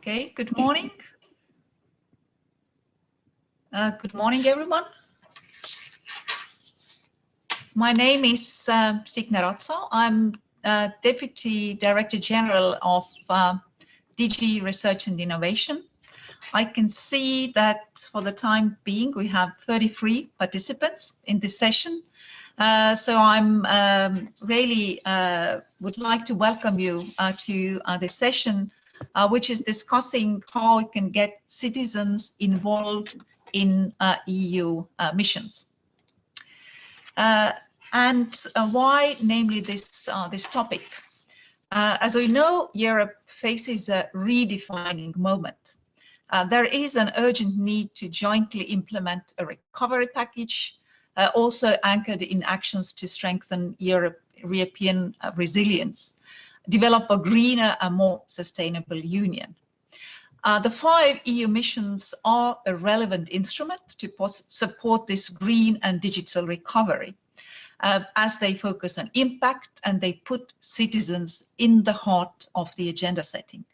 Okay, good morning. Good morning, everyone. My name is Signe Ratso. I'm Deputy Director General of DG Research and Innovation. I can see that for the time being, we have 33 participants in this session. So I'm really would like to welcome you to this session, which is discussing how we can get citizens involved in EU missions. And why, namely, this topic? As we know, Europe faces a redefining moment. There is an urgent need to jointly implement a recovery package, also anchored in actions to strengthen European resilience, develop a greener and more sustainable union. The 5 EU missions are a relevant instrument to support this green and digital recovery, as they focus on impact and they put citizens in the heart of the agenda setting.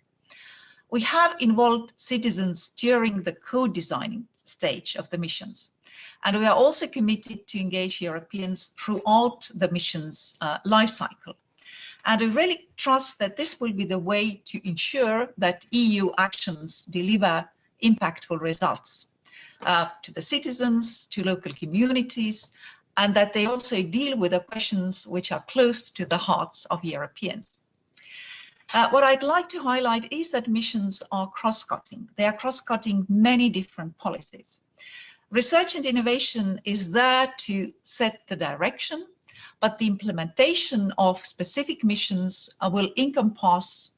We have involved citizens during the co-designing stage of the missions, and we are also committed to engage Europeans throughout the mission's life cycle. And we really trust that this will be the way to ensure that EU actions deliver impactful results to the citizens, to local communities, and that they also deal with the questions which are close to the hearts of Europeans. What I'd like to highlight is that missions are cross-cutting. They are cross-cutting many different policies. Research and innovation is there to set the direction, but the implementation of specific missions will encompass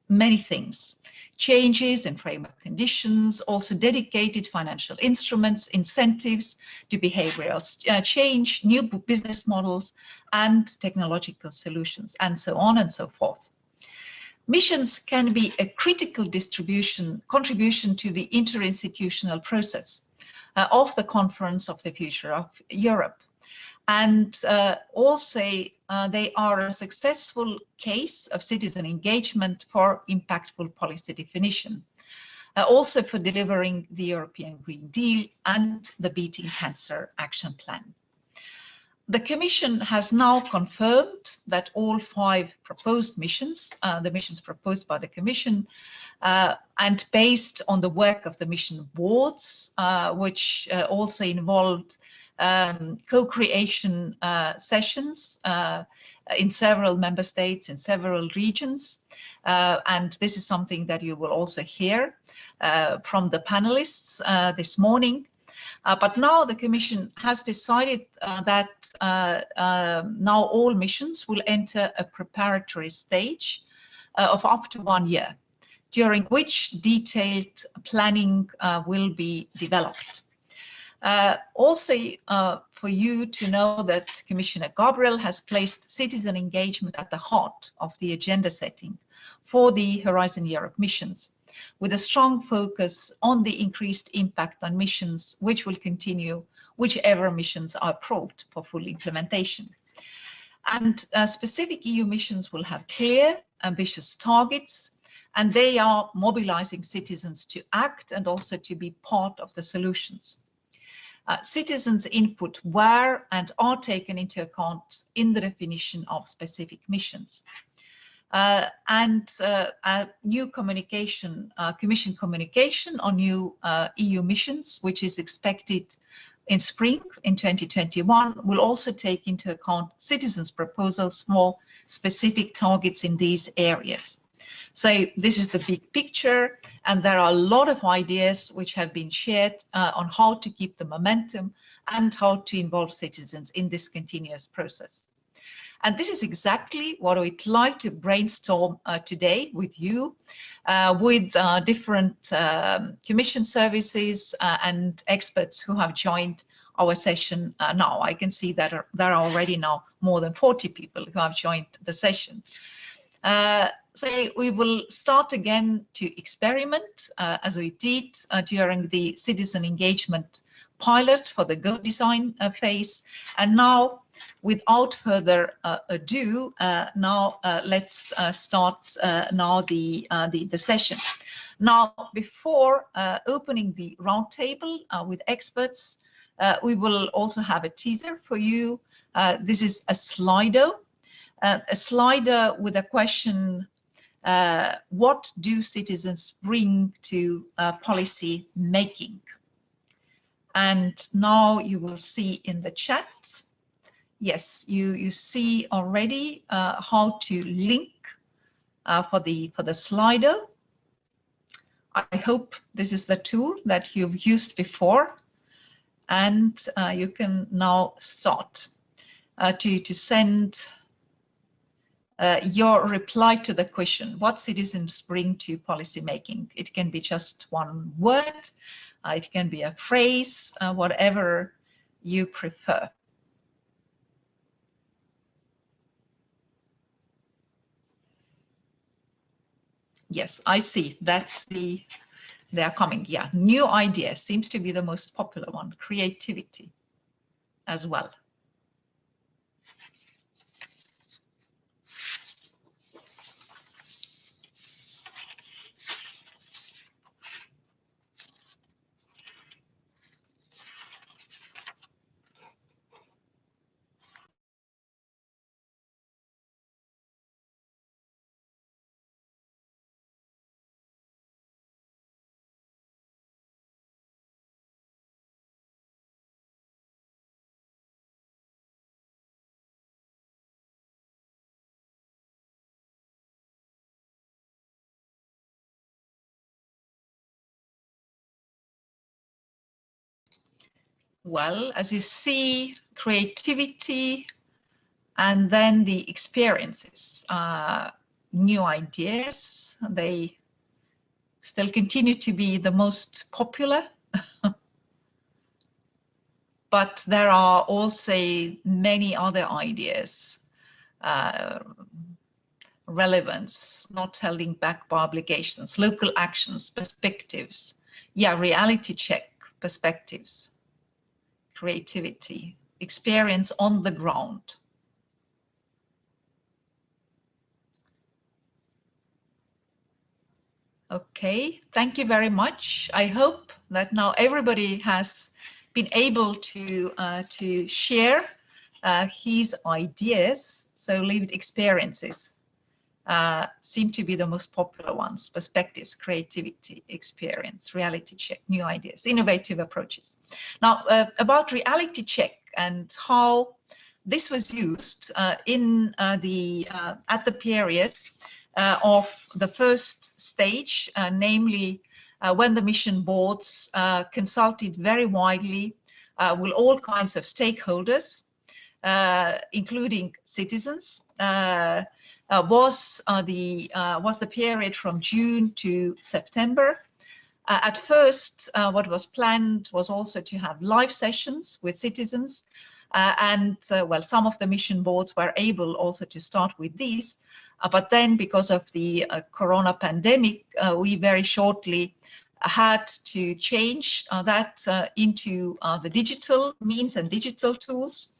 many things. Changes in framework conditions, also dedicated financial instruments, incentives to behavioral change, new business models, and technological solutions, and so on and so forth. Missions can be a critical contribution to the interinstitutional process of the Conference of the Future of Europe. And also they are a successful case of citizen engagement for impactful policy definition, also for delivering the European Green Deal and the Beating Cancer Action Plan. The Commission has now confirmed that all 5 proposed missions, the missions proposed by the Commission, and based on the work of the mission boards, which also involved co-creation sessions in several member states, in several regions. And this is something that you will also hear from the panelists this morning. But now the Commission has decided that now all missions will enter a preparatory stage of up to 1 year, during which detailed planning will be developed. Also, for you to know that Commissioner Gabriel has placed citizen engagement at the heart of the agenda setting for the Horizon Europe missions, with a strong focus on the increased impact on missions, which will continue whichever missions are approved for full implementation. And specific EU missions will have clear, ambitious targets, and they are mobilizing citizens to act and also to be part of the solutions. Citizens' input were and are taken into account in the definition of specific missions. And a new communication, Commission communication on new EU missions, which is expected in spring in 2021, will also take into account citizens' proposals for specific targets in these areas. So this is the big picture, and there are a lot of ideas which have been shared on how to keep the momentum and how to involve citizens in this continuous process. And this is exactly what we'd like to brainstorm today with you, with different Commission services and experts who have joined our session now. I can see that there are already now more than 40 people who have joined the session. So we will start again to experiment as we did during the citizen engagement pilot for the Go Design phase. And now, without further ado, let's start now the session. Now, before opening the roundtable with experts, we will also have a teaser for you. This is a Slido with a question, what do citizens bring to policy making? And now you will see in the chat, yes, you see already how to link for the Slido. I hope this is the tool that you've used before, and you can now start to send your reply to the question, what citizens bring to policy making. It can be just one word, it can be a phrase, whatever you prefer. Yes, I see that they are coming. Yeah, new idea seems to be the most popular one. Creativity as well. Well, as you see, creativity and then the experiences, new ideas, they still continue to be the most popular. But there are also many other ideas, relevance, not holding back by obligations, local actions, perspectives, yeah, reality check, perspectives, creativity, experience on the ground. Okay, thank you very much. I hope that now everybody has been able to share his ideas. So lived experiences seem to be the most popular ones: perspectives, creativity, experience, reality check, new ideas, innovative approaches. Now, about reality check and how this was used in at the period of the first stage, namely when the mission boards consulted very widely with all kinds of stakeholders, including citizens, was the period from June to September. At first, what was planned was also to have live sessions with citizens, well, some of the mission boards were able also to start with these. But then, because of the corona pandemic, we very shortly had to change that into the digital means and digital tools.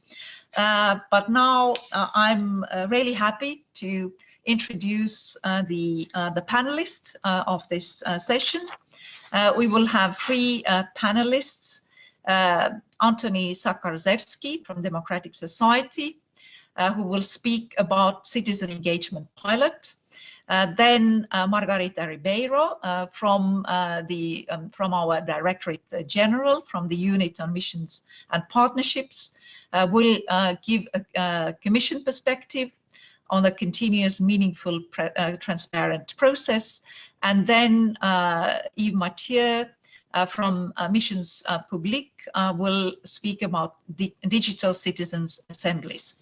But now I'm really happy to introduce the panelists of this session. We will have three panelists: Antoni Sakarzewski from Democratic Society, who will speak about citizen engagement pilot. Then Margarita Ribeiro from our Directorate General, from the Unit on Missions and Partnerships, will give a Commission perspective on a continuous, meaningful, transparent process. And then Yves Mathieu from Missions Publiques will speak about digital citizens' assemblies.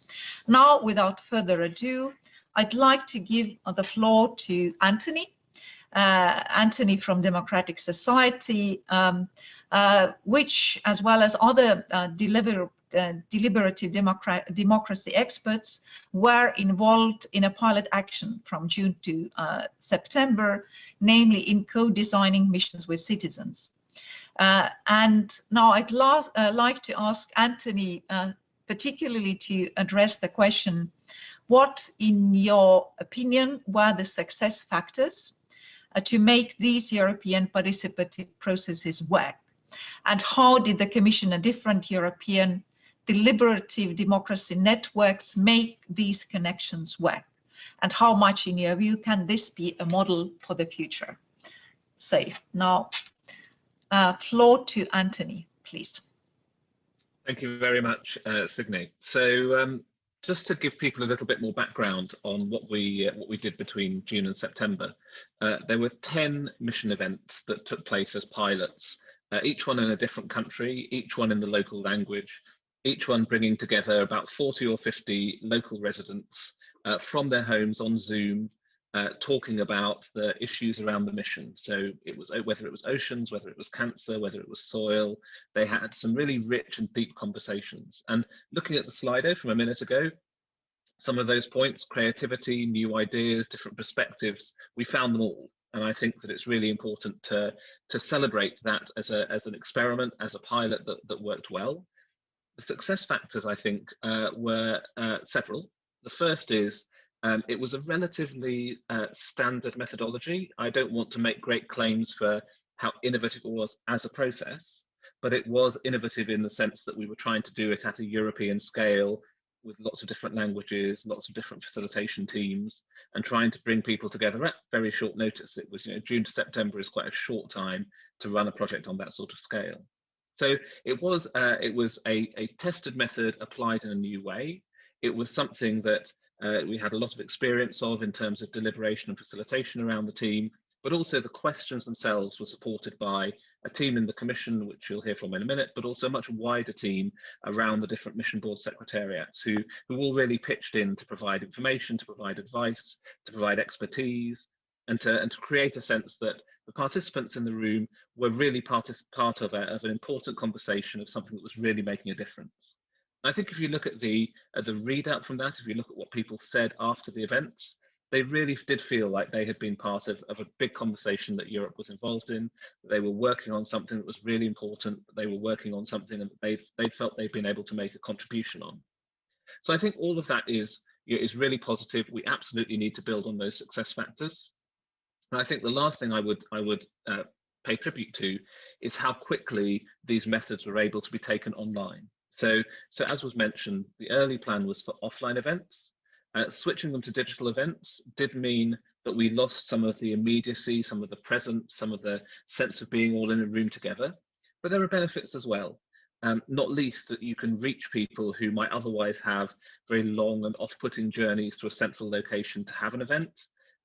Now, without further ado, I'd like to give the floor to Antoni. Antoni from Democratic Society, which, as well as other deliberative democracy experts, were involved in a pilot action from June to September, namely in co-designing missions with citizens. And now I'd like to ask Antoni particularly to address the question, what, in your opinion, were the success factors to make these European participative processes work? And how did the Commission and different European deliberative democracy networks make these connections work? And how much, in your view, can this be a model for the future? So now, floor to Anthony, please. Thank you very much, Signe. So just to give people a little bit more background on what we did between June and September, there were 10 mission events that took place as pilots, each one in a different country, each one in the local language, each one bringing together about 40 or 50 local residents from their homes on Zoom, talking about the issues around the mission. So it was whether it was oceans, whether it was cancer, whether it was soil. They had some really rich and deep conversations. And looking at the Slido from a minute ago, some of those points, creativity, new ideas, different perspectives, we found them all. And I think that it's really important to celebrate that as an experiment, as a pilot that worked well. The success factors, I think, were several. The first is it was a relatively standard methodology. I don't want to make great claims for how innovative it was as a process, but it was innovative in the sense that we were trying to do it at a European scale with lots of different languages, lots of different facilitation teams, and trying to bring people together at very short notice. It was, June to September is quite a short time to run a project on that sort of scale. So it was a tested method applied in a new way. It was something that we had a lot of experience of in terms of deliberation and facilitation around the team, but also the questions themselves were supported by a team in the Commission, which you'll hear from in a minute, but also a much wider team around the different mission board secretariats who all really pitched in to provide information, to provide advice, to provide expertise, and to create a sense that the participants in the room were really part of an important conversation of something that was really making a difference. I think if you look at the readout from that, if you look at what people said after the events, they really did feel like they had been part of a big conversation that Europe was involved in. They were working on something that was really important. They were working on something that they felt they'd been able to make a contribution on. So I think all of that is really positive. We absolutely need to build on those success factors. And I think the last thing I would pay tribute to is how quickly these methods were able to be taken online. So as was mentioned, the early plan was for offline events. Switching them to digital events did mean that we lost some of the immediacy, some of the presence, some of the sense of being all in a room together. But there are benefits as well, not least that you can reach people who might otherwise have very long and off-putting journeys to a central location to have an event.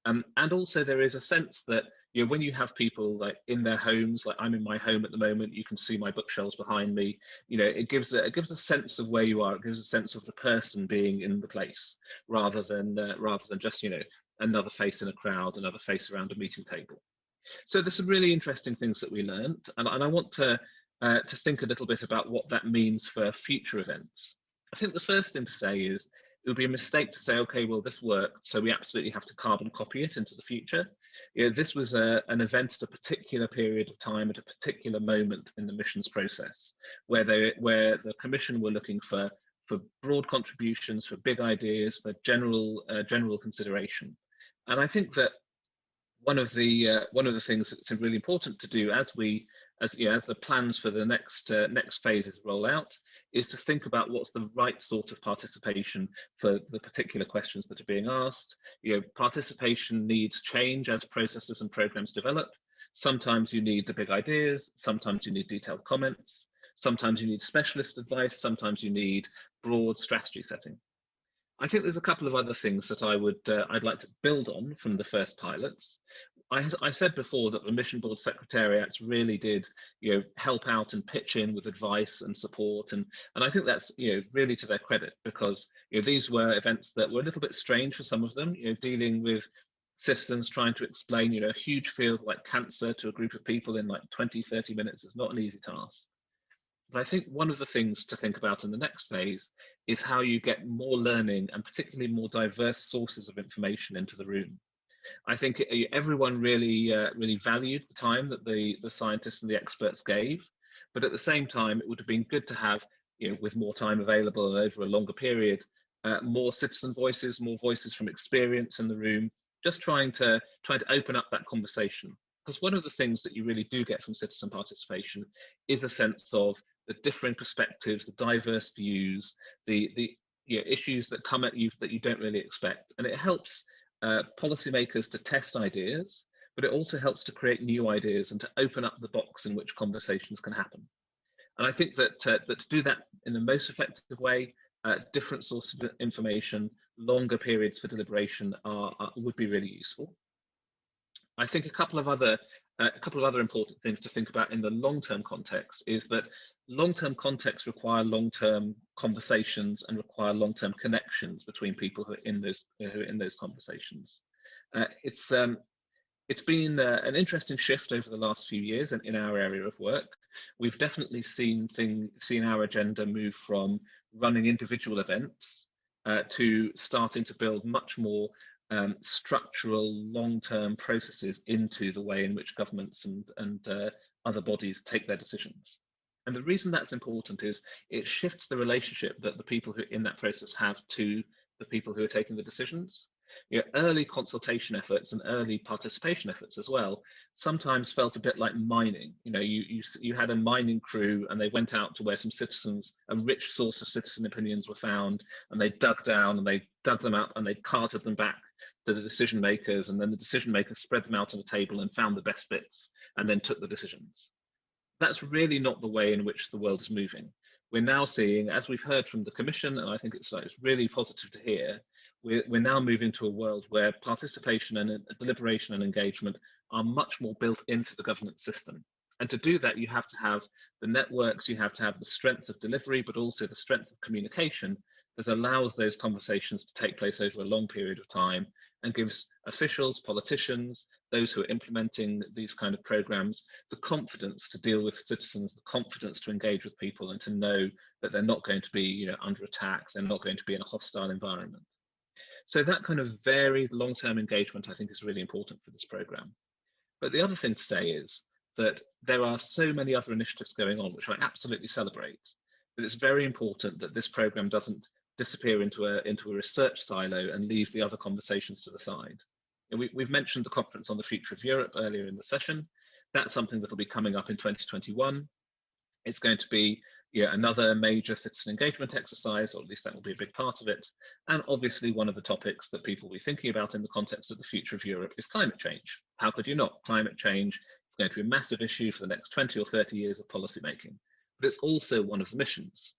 And also there is a sense that when you have people like in their homes, like I'm in my home at the moment, you can see my bookshelves behind me. It gives a sense of where you are. It gives a sense of the person being in the place, rather than just another face in a crowd, another face around a meeting table. So there's some really interesting things that we learned, and I want to think a little bit about what that means for future events. I think the first thing to say is it would be a mistake to say, okay, well, this worked, so we absolutely have to carbon copy it into the future. This was an event at a particular period of time, at a particular moment in the missions process, where the Commission were looking for broad contributions, for big ideas, for general consideration. And I think that one of the things that's really important to do as the plans for the next phases roll out is to think about what's the right sort of participation for the particular questions that are being asked. Participation needs change as processes and programs develop. Sometimes you need the big ideas, sometimes you need detailed comments, sometimes you need specialist advice, sometimes you need broad strategy setting. I think there's a couple of other things that I'd like to build on from the first pilots. I said before that the mission board secretariats really did, help out and pitch in with advice and support, and I think that's really to their credit, because these were events that were a little bit strange for some of them. Dealing with citizens trying to explain a huge field like cancer to a group of people in like 20-30 minutes is not an easy task. But I think one of the things to think about in the next phase is how you get more learning and particularly more diverse sources of information into the room. I think everyone really valued the time that the scientists and the experts gave, but at the same time, it would have been good to have, with more time available and over a longer period, more citizen voices, more voices from experience in the room, just trying to open up that conversation. Because one of the things that you really do get from citizen participation is a sense of the differing perspectives, the diverse views, the issues that come at you that you don't really expect. And it helps policymakers to test ideas, but it also helps to create new ideas and to open up the box in which conversations can happen. And I think that, that to do that in the most effective way, different sources of information, longer periods for deliberation would be really useful. I think a couple of other important things to think about in the long-term context is that long-term contexts require long-term conversations and require long-term connections between people who are in those conversations. It's been an interesting shift over the last few years in our area of work. We've definitely seen our agenda move from running individual events to starting to build much more structural, long-term processes into the way in which governments and other bodies take their decisions. And the reason that's important is it shifts the relationship that the people who are in that process have to the people who are taking the decisions. Early consultation efforts and early participation efforts as well sometimes felt a bit like mining. You had a mining crew and they went out to where a rich source of citizen opinions were found, and they dug down and they dug them up and they carted them back to the decision makers, and then the decision makers spread them out on a table and found the best bits and then took the decisions. That's really not the way in which the world is moving. We're now seeing, as we've heard from the Commission, and I think it's really positive to hear, we're now moving to a world where participation and deliberation and engagement are much more built into the governance system. And to do that, you have to have the networks, you have to have the strength of delivery, but also the strength of communication that allows those conversations to take place over a long period of time and gives officials, politicians, those who are implementing these kind of programs, the confidence to deal with citizens, the confidence to engage with people and to know that they're not going to be under attack, they're not going to be in a hostile environment. So that kind of varied long-term engagement, I think, is really important for this program. But the other thing to say is that there are so many other initiatives going on, which I absolutely celebrate, but it's very important that this program doesn't disappear into a research silo and leave the other conversations to the side. We've mentioned the Conference on the Future of Europe earlier in the session. That's something that will be coming up in 2021. It's going to be another major citizen engagement exercise, or at least that will be a big part of it. And obviously one of the topics that people will be thinking about in the context of the future of Europe is climate change. How could you not? Climate change is going to be a massive issue for the next 20 or 30 years of policy making, but it's also one of the missions.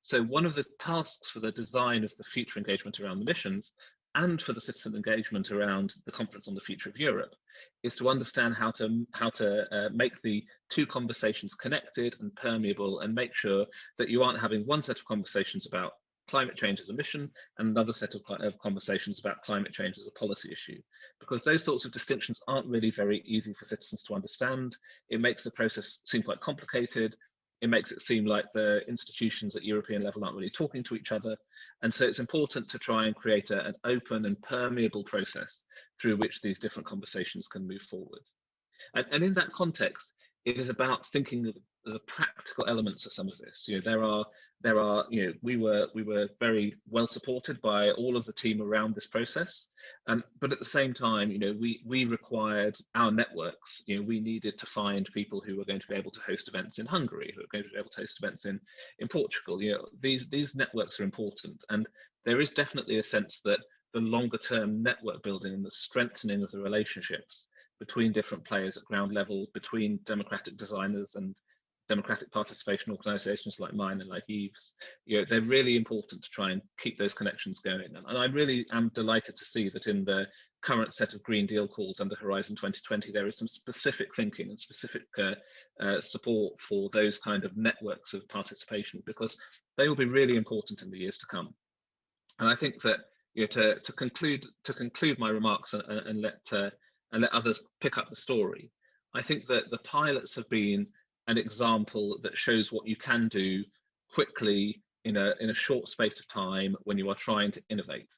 So one of the tasks for the design of the future engagement around the missions and for the citizen engagement around the Conference on the Future of Europe is to understand how to make the two conversations connected and permeable, and make sure that you aren't having one set of conversations about climate change as a mission and another set of conversations about climate change as a policy issue, because those sorts of distinctions aren't really very easy for citizens to understand. It makes the process seem quite complicated. It makes it seem like the institutions at European level aren't really talking to each other. And so it's important to try and create an open and permeable process through which these different conversations can move forward. And in that context, it is about thinking of the practical elements of some of this. We were very well supported by all of the team around this process, but at the same time, we required our networks. We needed to find people who were going to be able to host events in Hungary, who are going to be able to host events in Portugal. These networks are important, and there is definitely a sense that the longer term network building and the strengthening of the relationships between different players at ground level, between democratic designers and democratic participation organizations like mine and like Eve's, they're really important to try and keep those connections going. And I really am delighted to see that in the current set of Green Deal calls under Horizon 2020, there is some specific thinking and specific support for those kind of networks of participation, because they will be really important in the years to come. And I think that to conclude my remarks and let others pick up the story, I think that the pilots have been an example that shows what you can do quickly in a short space of time when you are trying to innovate.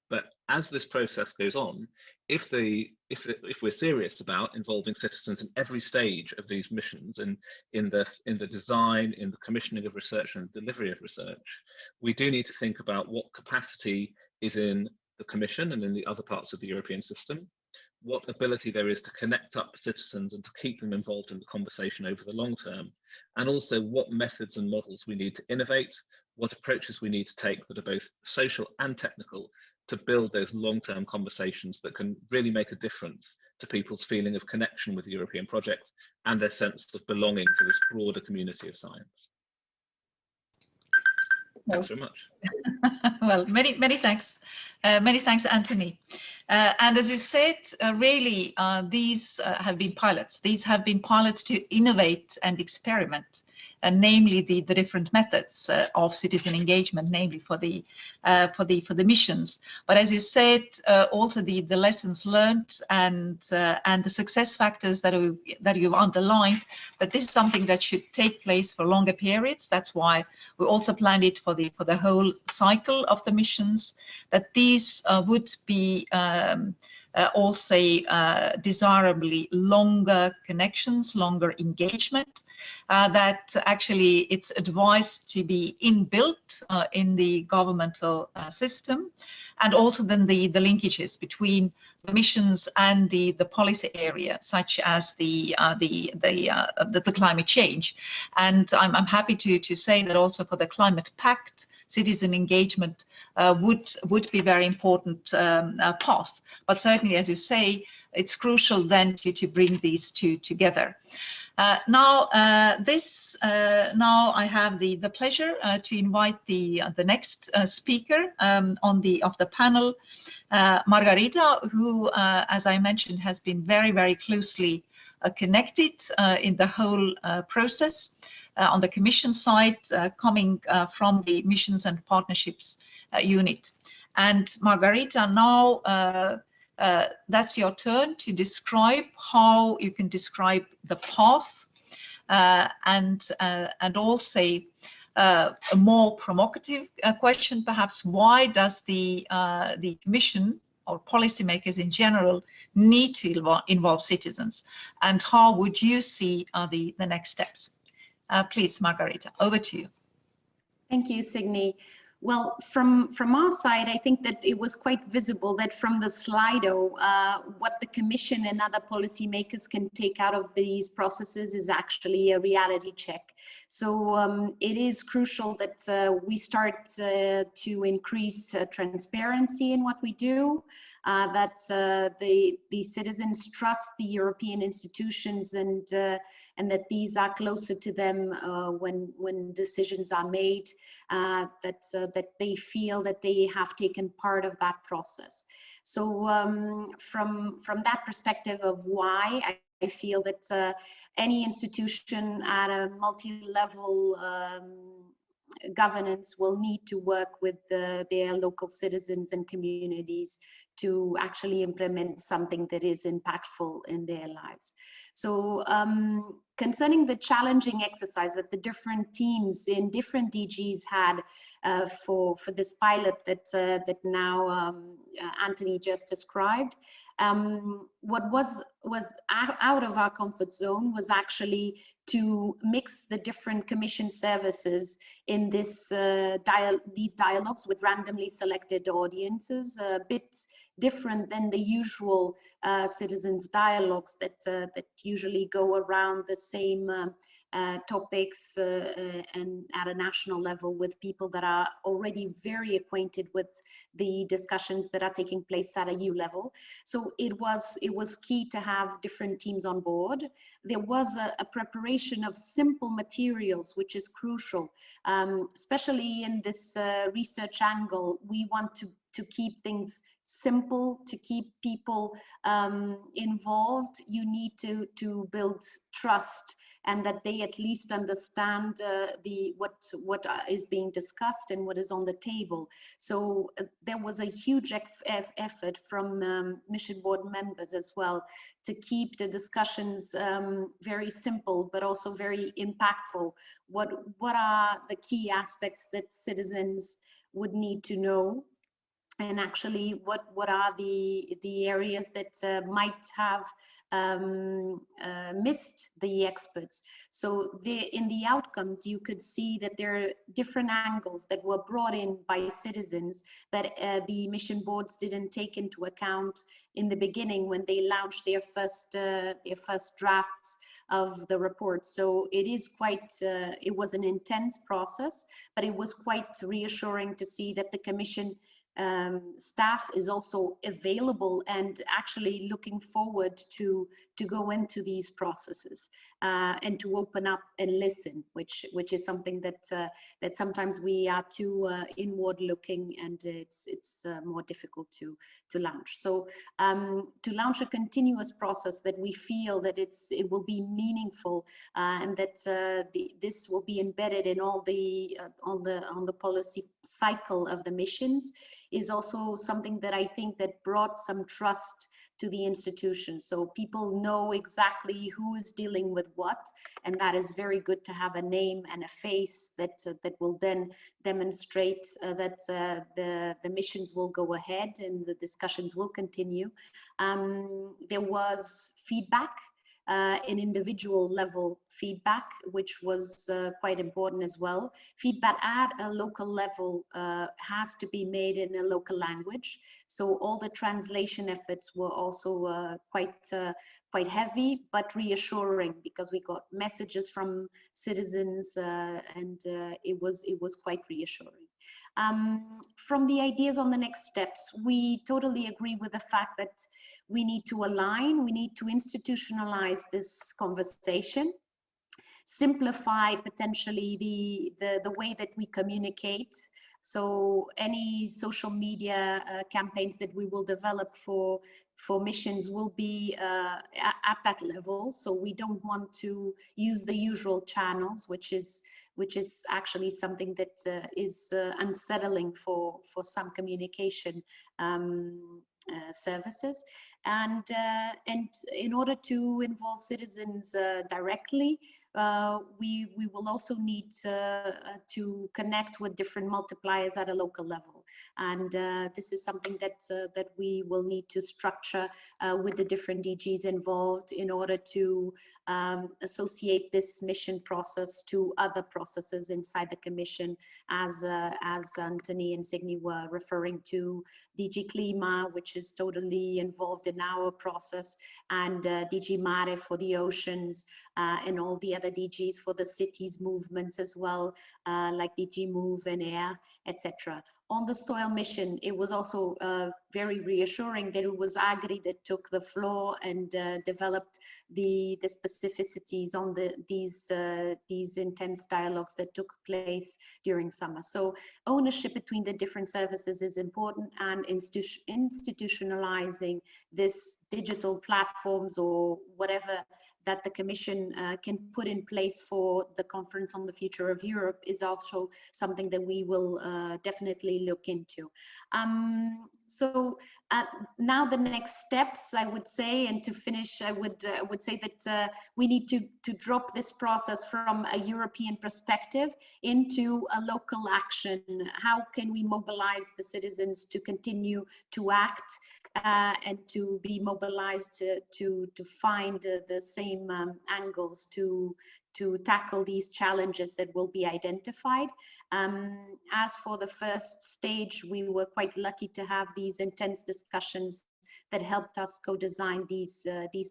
But as this process goes on, if we're serious about involving citizens in every stage of these missions, and in the design, in the commissioning of research and delivery of research, we do need to think about what capacity is in the Commission and in the other parts of the European system, what ability there is to connect up citizens and to keep them involved in the conversation over the long term, and also what methods and models we need to innovate, what approaches we need to take that are both social and technical to build those long-term conversations that can really make a difference to people's feeling of connection with the European project and their sense of belonging to this broader community of science. Thanks very much. Well, many thanks, Anthony. And as you said, really, these have been pilots. These have been pilots to innovate and experiment, namely the different methods of citizen engagement, namely for the missions. But as you said, also the lessons learned and the success factors that you've underlined, that this is something that should take place for longer periods. That's why we also planned it for the whole cycle of the missions. That these would be also desirably longer connections, longer engagement. That actually it's advised to be inbuilt in the governmental system, and also then the linkages between the missions and the policy area, such as the climate change. And I'm happy to say that also for the Climate Pact, citizen engagement would be very important path. But certainly, as you say, it's crucial then to bring these two together. Now I have the pleasure to invite the next speaker of the panel, Margarita, who, as I mentioned, has been very closely connected in the whole process on the Commission side, coming from the Missions and Partnerships unit. And Margarita, now that's your turn to describe how you can describe the path and also a more provocative question, perhaps. Why does the Commission or policymakers in general need to involve citizens, and how would you see the next steps? Please, Margarita, over to you. Thank you, Signe. Well, from our side, I think that it was quite visible that from the Slido, what the Commission and other policymakers can take out of these processes is actually a reality check. So it is crucial that we start to increase transparency in what we do, that the citizens trust the European institutions, and that these are closer to them when decisions are made, that they feel that they have taken part of that process. So from that perspective of why, I feel that any institution at a multi-level governance will need to work with their local citizens and communities to actually implement something that is impactful in their lives. So concerning the challenging exercise that the different teams in different DGs had for this pilot that now Anthony just described, what was out of our comfort zone was actually to mix the different Commission services in this these dialogues with randomly selected audiences, a bit different than the usual citizens dialogues that usually go around the same topics and at a national level with people that are already very acquainted with the discussions that are taking place at a EU level. So it was key to have different teams on board. There was a preparation of simple materials, which is crucial, especially in this research angle. We want to keep things simple, to keep people involved. You need to build trust, and that they at least understand what is being discussed and what is on the table. So there was a huge effort from mission board members as well to keep the discussions very simple, but also very impactful. What are the key aspects that citizens would need to know? And actually, what are the areas that might have missed the experts. So in the outcomes, you could see that there are different angles that were brought in by citizens that the mission boards didn't take into account in the beginning when they launched their first drafts of the report. So it is quite, it was an intense process, but it was quite reassuring to see that the Commission staff is also available and actually looking forward to go into these processes and to open up and listen, which is something that that sometimes we are too inward looking, and it's more difficult to launch. So to launch a continuous process that we feel that it will be meaningful and that this will be embedded in all the on the policy cycle of the missions is also something that I think that brought some trust to the institution. So people know exactly who is dealing with what, and that is very good to have a name and a face that will then demonstrate that the missions will go ahead and the discussions will continue. There was feedback, an individual level feedback, which was quite important as well. Feedback at a local level has to be made in a local language. So all the translation efforts were also quite heavy, but reassuring, because we got messages from citizens and it was quite reassuring. From the ideas on the next steps, we totally agree with the fact that we need to align, we need to institutionalize this conversation, simplify potentially the way that we communicate. So any social media campaigns that we will develop for missions will be at that level. So we don't want to use the usual channels, which is actually something that is unsettling for some communication services. And in order to involve citizens directly, we will also need to connect with different multipliers at a local level. And this is something that we will need to structure with the different DGs involved in order to associate this mission process to other processes inside the Commission, as Anthony and Signy were referring to, DG Klima, which is totally involved in our process, and DG Mare for the oceans, and all the other DGs for the cities movements as well, like DG Move and Air, etc. On the soil mission, it was also very reassuring that it was Agri that took the floor and developed the specificities on these intense dialogues that took place during summer. So ownership between the different services is important, and institutionalizing this digital platforms or whatever that the Commission can put in place for the Conference on the Future of Europe is also something that we will definitely look into. So now the next steps, I would say, and to finish, I would say that we need to drop this process from a European perspective into a local action. How can we mobilize the citizens to continue to act and to be mobilized to find the same angles to tackle these challenges that will be identified. As for the first stage, we were quite lucky to have these intense discussions that helped us co-design these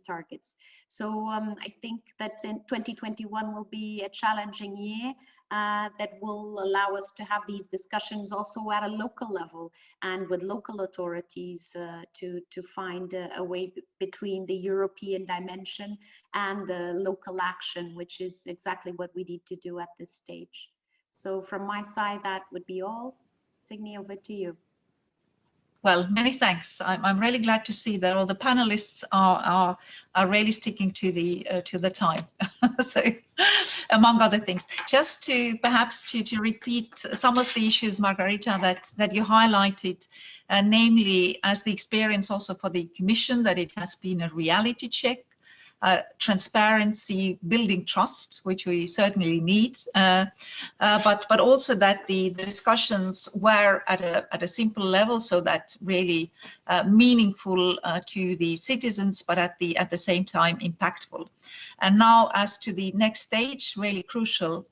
targets. So I think that in 2021 will be a challenging year that will allow us to have these discussions also at a local level and with local authorities to find a way between the European dimension and the local action, which is exactly what we need to do at this stage. So from my side, that would be all. Signy, over to you. Well, many thanks. I'm really glad to see that all the panelists are really sticking to the time. So, among other things, just to perhaps to repeat some of the issues, Margarita, that you highlighted, namely as the experience also for the Commission, that it has been a reality check transparency, building trust, which we certainly need, but also that the discussions were at a simple level, so that really meaningful to the citizens, but at the same time impactful. And now, as to the next stage, really crucial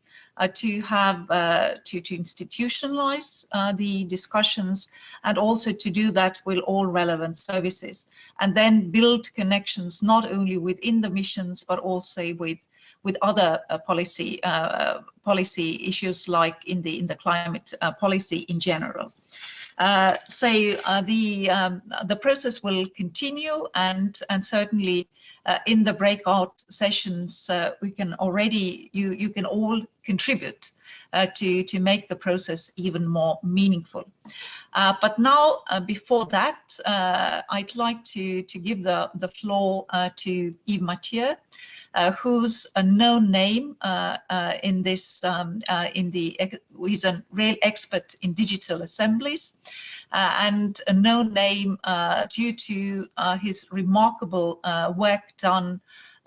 to have to institutionalize the discussions, and also to do that with all relevant services, and then build connections not only within the missions but also with other policy issues, like in the climate policy in general. The process will continue, and certainly in the breakout sessions we can already, you can all contribute to make the process even more meaningful. But now, before that, I'd like to give the floor to Yves Mathieu, who's a known name in this, he's a real expert in digital assemblies, and a known name due to his remarkable work done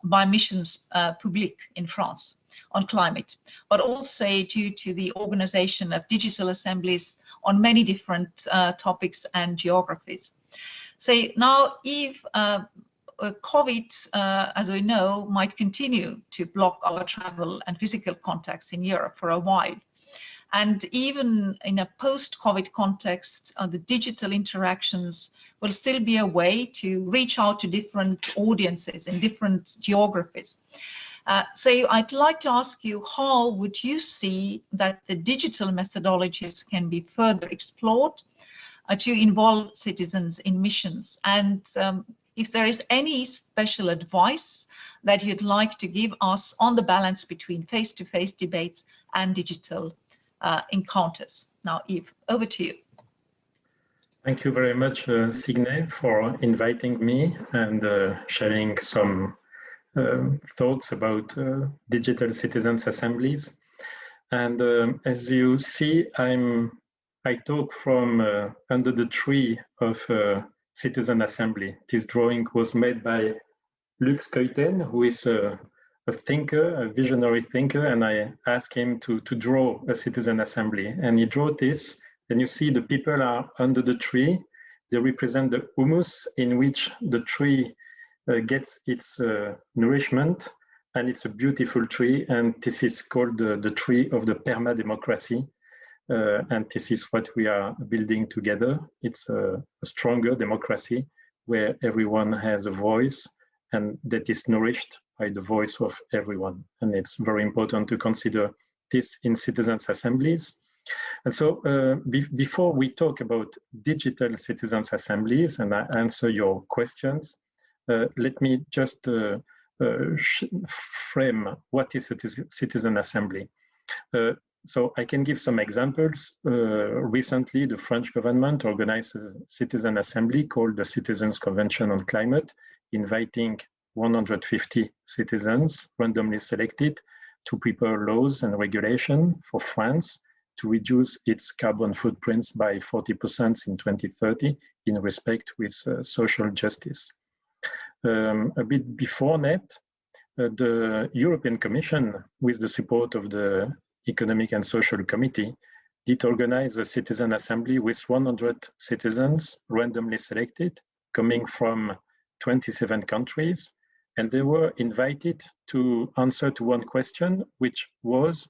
by Missions Publiques in France on climate, but also due to the organization of digital assemblies on many different topics and geographies. So now, Yves, COVID, as we know, might continue to block our travel and physical contacts in Europe for a while. And even in a post-COVID context, the digital interactions will still be a way to reach out to different audiences in different geographies. So I'd like to ask you, how would you see that the digital methodologies can be further explored to involve citizens in missions? And if there is any special advice that you'd like to give us on the balance between face-to-face debates and digital encounters. Now, Yves, over to you. Thank you very much, Signe, for inviting me and sharing some thoughts about digital citizens assemblies. And as you see, I talk from under the tree of citizen assembly. This drawing was made by Lux Keuten, who is a thinker, a visionary thinker, and I asked him to draw a citizen assembly. And he drew this, and you see the people are under the tree. They represent the humus in which the tree gets its nourishment, and it's a beautiful tree, and this is called the tree of the perma-democracy. And this is what we are building together. It's a stronger democracy where everyone has a voice and that is nourished by the voice of everyone. And it's very important to consider this in citizens' assemblies. And so before we talk about digital citizens' assemblies and I answer your questions, let me just frame what is a citizen assembly. So I can give some examples. Recently, the French government organized a citizen assembly called the Citizens' Convention on Climate, inviting 150 citizens randomly selected to prepare laws and regulation for France to reduce its carbon footprints by 40% in 2030 in respect with social justice. A bit before that, the European Commission, with the support of the Economic and Social Committee, did organize a citizen assembly with 100 citizens randomly selected, coming from 27 countries, and they were invited to answer to one question, which was,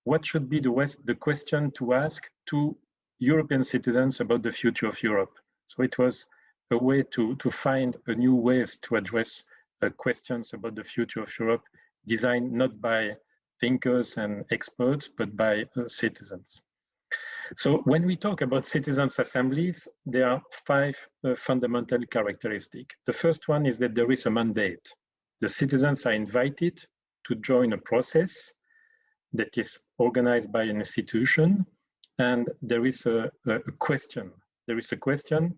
what should be the question to ask to European citizens about the future of Europe? So it was a way to find a new ways to address questions about the future of Europe, designed not by thinkers and experts, but by citizens. So when we talk about citizens' assemblies, there are 5 fundamental characteristics. The first one is that there is a mandate. The citizens are invited to join a process that is organized by an institution, and there is a question. There is a question,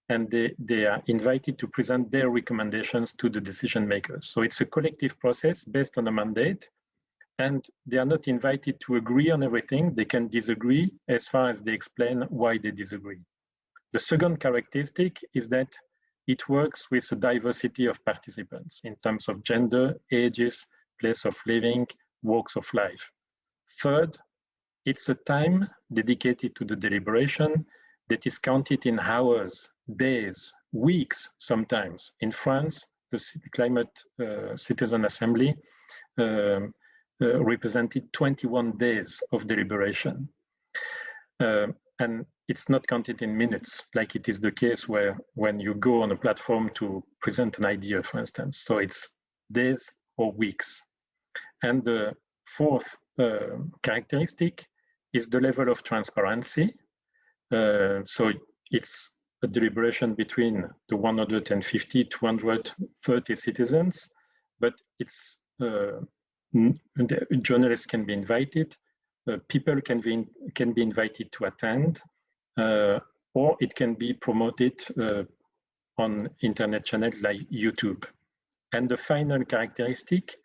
and they are invited to present their recommendations to the decision makers. So it's a collective process based on a mandate, and they are not invited to agree on everything. They can disagree as far as they explain why they disagree. The second characteristic is that it works with a diversity of participants in terms of gender, ages, place of living, walks of life. Third, it's a time dedicated to the deliberation that is counted in hours, days, weeks sometimes. In France, the Climate Citizen Assembly represented 21 days of deliberation. And it's not counted in minutes, like it is the case when you go on a platform to present an idea, for instance. So it's days or weeks. And the fourth characteristic is the level of transparency. So it's a deliberation between the 150, 230 citizens, but it's journalists can be invited, people can be invited to attend, or it can be promoted on internet channels like YouTube. And the final characteristic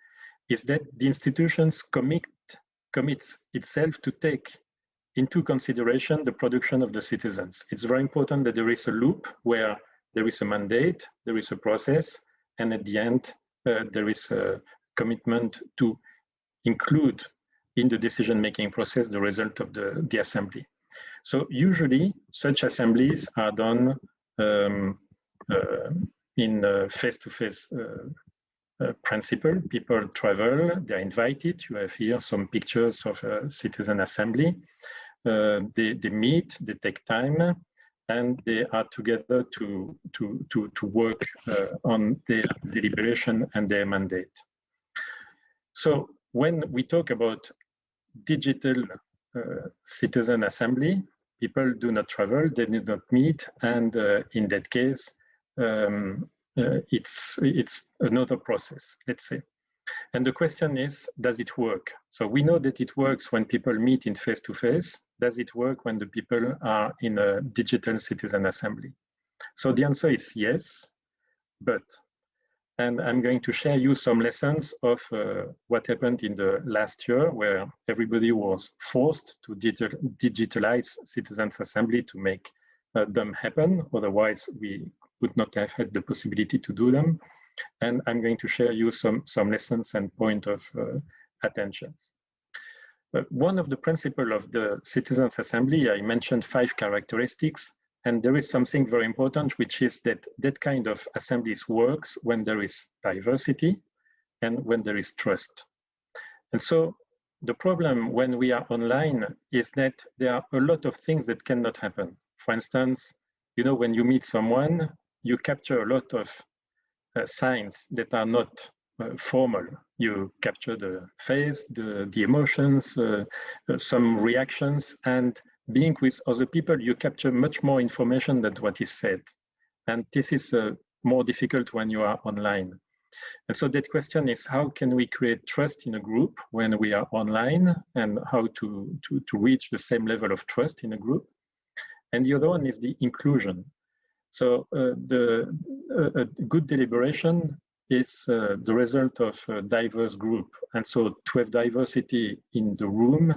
is that the institutions commits itself to take into consideration the production of the citizens. It's very important that there is a loop where there is a mandate, there is a process, and at the end, there is a commitment to include in the decision-making process the result of the assembly. So usually, such assemblies are done in face-to-face principle. People travel, they're invited. You have here some pictures of a citizen assembly. They meet, they take time, and they are together to work on their deliberation and their mandate. So when we talk about digital citizen assembly, people do not travel, they do not meet, and in that case, it's another process, let's say. And the question is, does it work? So we know that it works when people meet in face-to-face. Does it work when the people are in a digital citizen assembly? So the answer is yes, but, and I'm going to share you some lessons of what happened in the last year, where everybody was forced to digitalize citizens assembly to make them happen. Otherwise, we would not have had the possibility to do them. And I'm going to share you some lessons and point of attentions. One of the principles of the Citizens Assembly, I mentioned 5 characteristics, and there is something very important, which is that that kind of assemblies works when there is diversity and when there is trust. And so the problem when we are online is that there are a lot of things that cannot happen. For instance, you know, when you meet someone, you capture a lot of signs that are not formal. You capture the face, the emotions, some reactions, and being with other people, you capture much more information than what is said. And this is more difficult when you are online. And so that question is, how can we create trust in a group when we are online, and how to reach the same level of trust in a group? And the other one is the inclusion. So a good deliberation is the result of a diverse group. And so to have diversity in the room,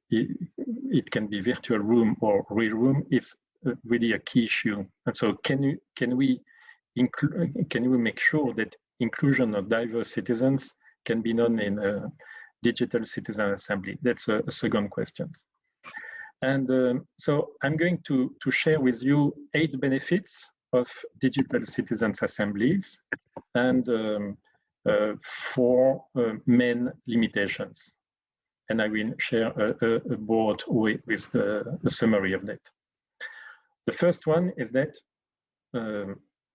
it can be virtual room or real room, it's really a key issue. And so can we make sure that inclusion of diverse citizens can be done in a digital citizen assembly? That's a second question. And so I'm going to share with you 8 benefits of digital citizens assemblies and 4 main limitations. And I will share a board with a summary of that. The first one is that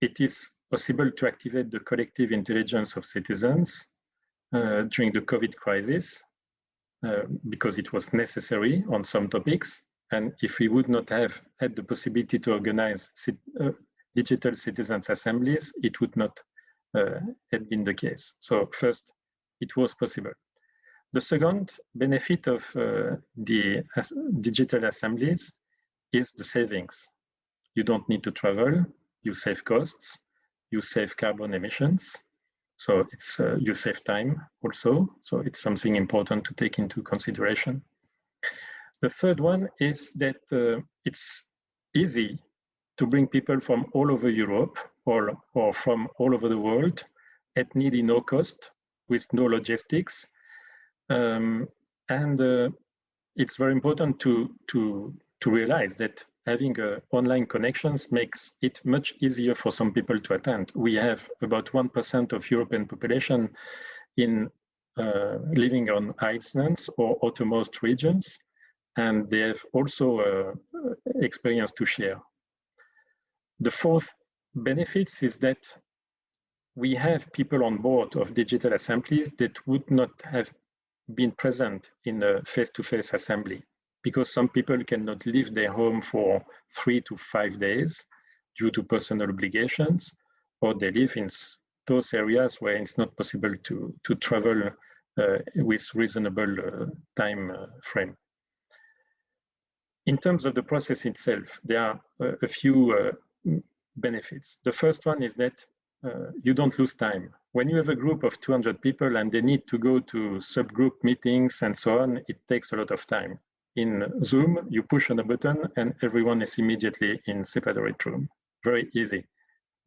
it is possible to activate the collective intelligence of citizens during the COVID crisis, because it was necessary on some topics. And if we would not have had the possibility to organize digital citizens assemblies, it would not have been the case. So first, it was possible. The second benefit of the digital assemblies is the savings. You don't need to travel, you save costs, you save carbon emissions. So it's you save time also. So it's something important to take into consideration. The third one is that it's easy to bring people from all over Europe or from all over the world at nearly no cost, with no logistics. It's very important to realize that having online connections makes it much easier for some people to attend. We have about 1% of European population in living on islands or outermost regions, and they have also experience to share. The fourth benefits is that we have people on board of digital assemblies that would not have been present in a face-to-face assembly, because some people cannot leave their home for 3 to 5 days due to personal obligations, or they live in those areas where it's not possible to travel with reasonable time frame. In terms of the process itself, there are a few benefits. The first one is that you don't lose time. When you have a group of 200 people and they need to go to subgroup meetings and so on, it takes a lot of time. In Zoom, you push on a button and everyone is immediately in separate room. Very easy.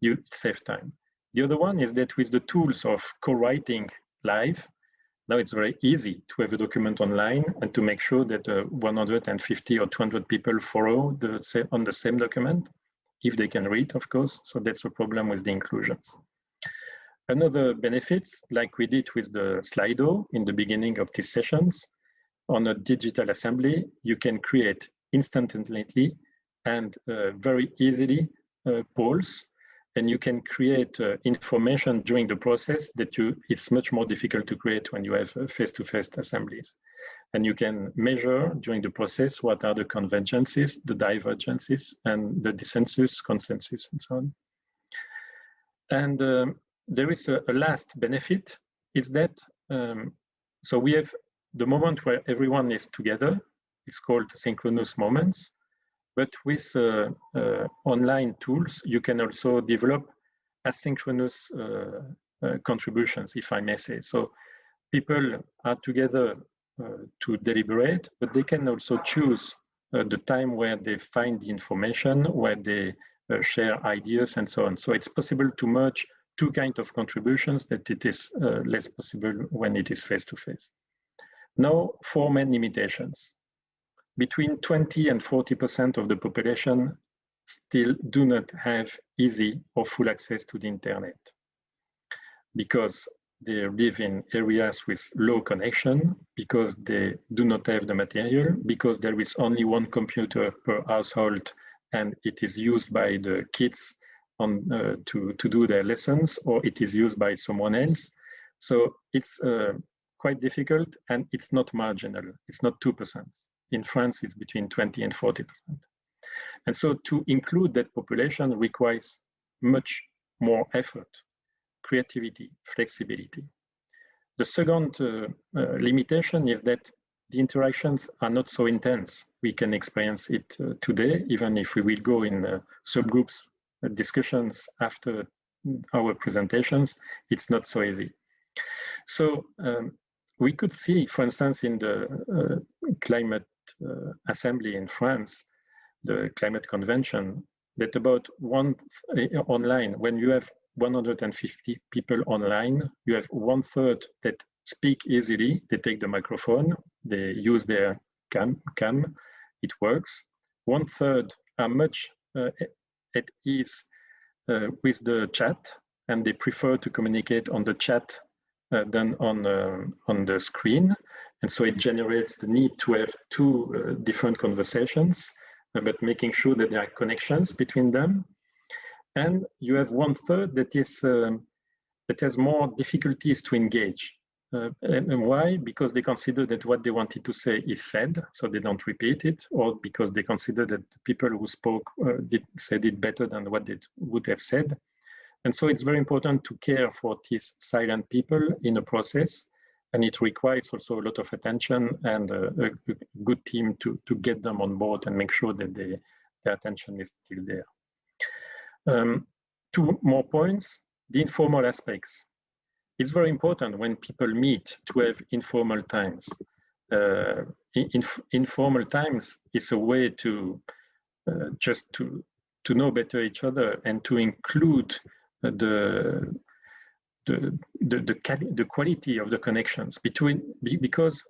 You save time. The other one is that with the tools of co-writing live, now it's very easy to have a document online and to make sure that 150 or 200 people follow on the same document, if they can read, of course. So that's a problem with the inclusions. Another benefits, like we did with the Slido in the beginning of these sessions, on a digital assembly, you can create instantly and very easily polls, and you can create information during the process that it's much more difficult to create when you have face-to-face assemblies. And you can measure during the process what are the convergences, the divergences, and the dissensus, consensus, and so on. And there is a last benefit, is that, so we have the moment where everyone is together. It's called synchronous moments. But with online tools, you can also develop asynchronous contributions, if I may say. So people are together to deliberate, but they can also choose the time where they find the information, where they share ideas and so on. So it's possible to merge two kinds of contributions that it is less possible when it is face-to-face. Now, 4 main limitations. Between 20 and 40% of the population still do not have easy or full access to the internet, because they live in areas with low connection, because they do not have the material, because there is only one computer per household and it is used by the kids to do their lessons, or it is used by someone else. So it's quite difficult, and it's not marginal. It's not 2%. In France, it's between 20 and 40%. And so to include that population requires much more effort, creativity, flexibility. The second limitation is that the interactions are not so intense. We can experience it today, even if we will go in subgroups discussions after our presentations, it's not so easy. So we could see, for instance, in the climate assembly in France, the climate convention, that about online, when you have 150 people online, you have 1/3 that speak easily, they take the microphone, they use their cam, it works. 1/3 are much at ease with the chat, and they prefer to communicate on the chat than on the screen. And so it generates the need to have two different conversations, but making sure that there are connections between them. And you have 1/3 that has more difficulties to engage. And why? Because they consider that what they wanted to say is said, so they don't repeat it, or because they consider that the people who spoke said it better than what they would have said. And so it's very important to care for these silent people in a process, and it requires also a lot of attention and a good team to get them on board and make sure that their attention is still there. 2 more points, the informal aspects. It's very important when people meet to have informal times. Informal times is a way to just to to know better each other and to include the quality of the connections between, because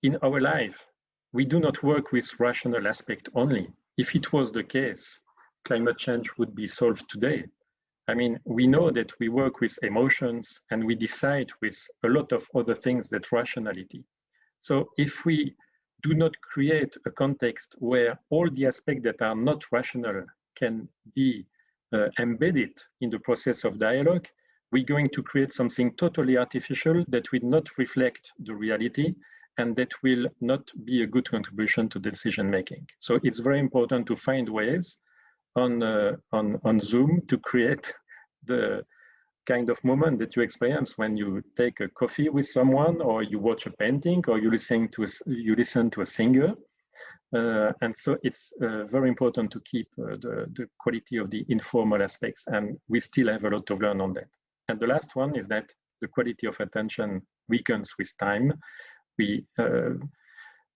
in our life, we do not work with rational aspect only. If it was the case, climate change would be solved today. I mean, we know that we work with emotions and we decide with a lot of other things than rationality. So if we do not create a context where all the aspects that are not rational can be embedded in the process of dialogue, we're going to create something totally artificial that will not reflect the reality and that will not be a good contribution to decision making. So it's very important to find ways on Zoom to create the kind of moment that you experience when you take a coffee with someone, or you watch a painting, or you listen to a singer. And so it's very important to keep the quality of the informal aspects, and we still have a lot to learn on that. And the last one is that the quality of attention weakens with time. We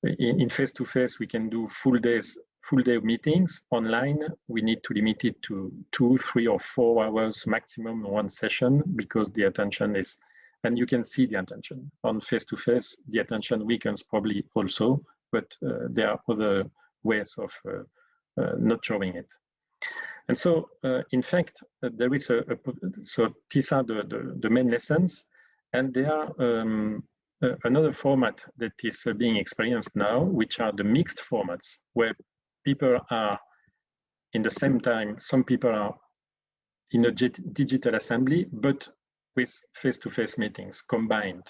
in face-to-face, we can do full day meetings. Online, we need to limit it to 2, 3, or 4 hours maximum one session, because the attention is, and you can see the attention. On face-to-face, the attention weakens probably also, but there are other ways of not showing it. And so, in fact, there is so these are the main lessons, and there are another format that is being experienced now, which are the mixed formats, where people are in the same time, some people are in a digital assembly, but with face-to-face meetings combined.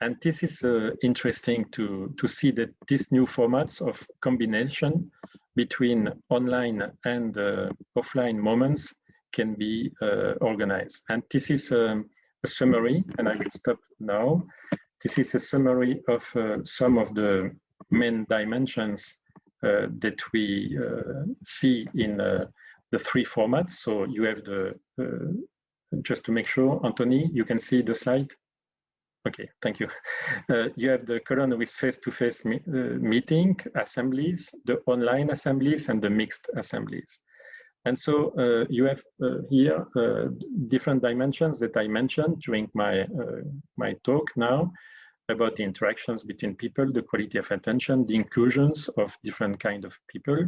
And this is interesting to see that these new formats of combination between online and offline moments can be organized. And this is a summary, and I will stop now. This is a summary of some of the main dimensions that we see in the 3 formats. So you have the, just to make sure, Anthony, you can see the slide? Okay, thank you. You have the column with face-to-face meeting assemblies, the online assemblies, and the mixed assemblies. And so you have here different dimensions that I mentioned during my talk now, about the interactions between people, the quality of attention, the inclusions of different kind of people,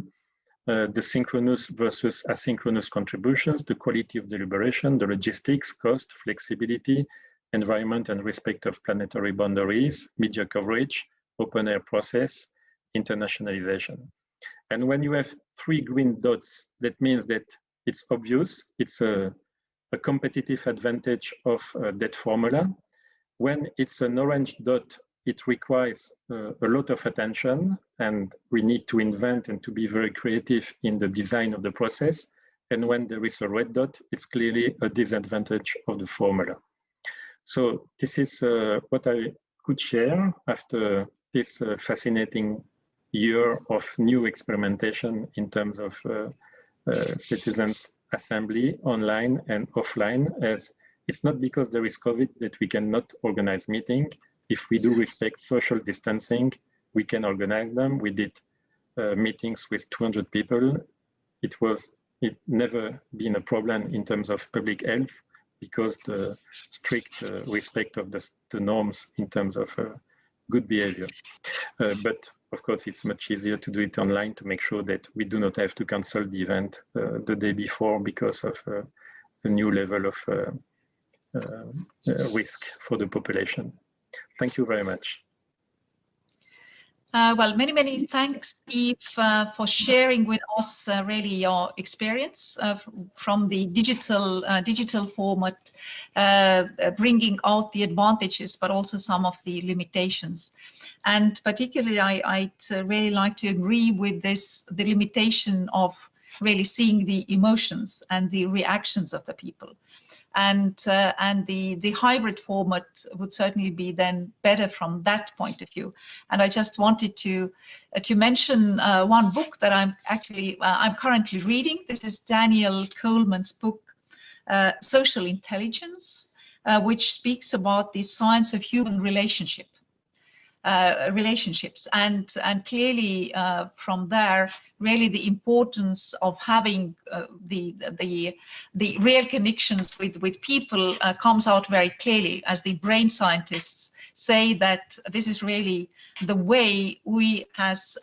the synchronous versus asynchronous contributions, the quality of deliberation, the logistics, cost, flexibility, environment and respect of planetary boundaries, media coverage, open air process, internationalization. And when you have 3 green dots, that means that it's obvious, it's a competitive advantage of that formula. When it's an orange dot, it requires a lot of attention, and we need to invent and to be very creative in the design of the process. And when there is a red dot, it's clearly a disadvantage of the formula. So this is what I could share after this fascinating year of new experimentation in terms of citizens assembly online and offline, as it's not because there is COVID that we cannot organize meeting. If we do respect social distancing, we can organize them. We did meetings with 200 people. It never been a problem in terms of public health, because the strict respect of the norms in terms of good behavior. But of course, it's much easier to do it online to make sure that we do not have to cancel the event the day before because of the new level of risk for the population. Thank you very much. Well, many thanks, Steve, for sharing with us really your experience from the digital format, bringing out the advantages, but also some of the limitations. And particularly, I'd really like to agree with the limitation of really seeing the emotions and the reactions of the people. And the hybrid format would certainly be then better from that point of view. And I just wanted to mention one book that I'm currently reading. This is Daniel Coleman's book, Social Intelligence, which speaks about the science of human relationship. relationships, and clearly from there, really the importance of having the real connections with people comes out very clearly, as the brain scientists say that this is really the way we as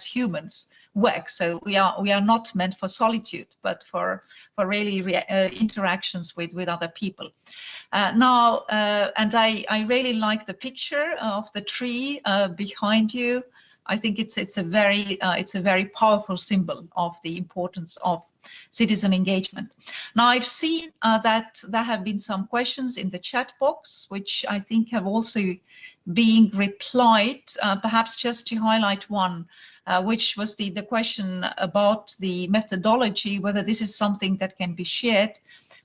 humans work. So we are not meant for solitude, but for really interactions with other people. Now, and I really like the picture of the tree behind you. I think it's a very powerful symbol of the importance of citizen engagement. Now, I've seen that there have been some questions in the chat box, which I think have also been replied. Perhaps just to highlight one, which was the question about the methodology, whether this is something that can be shared.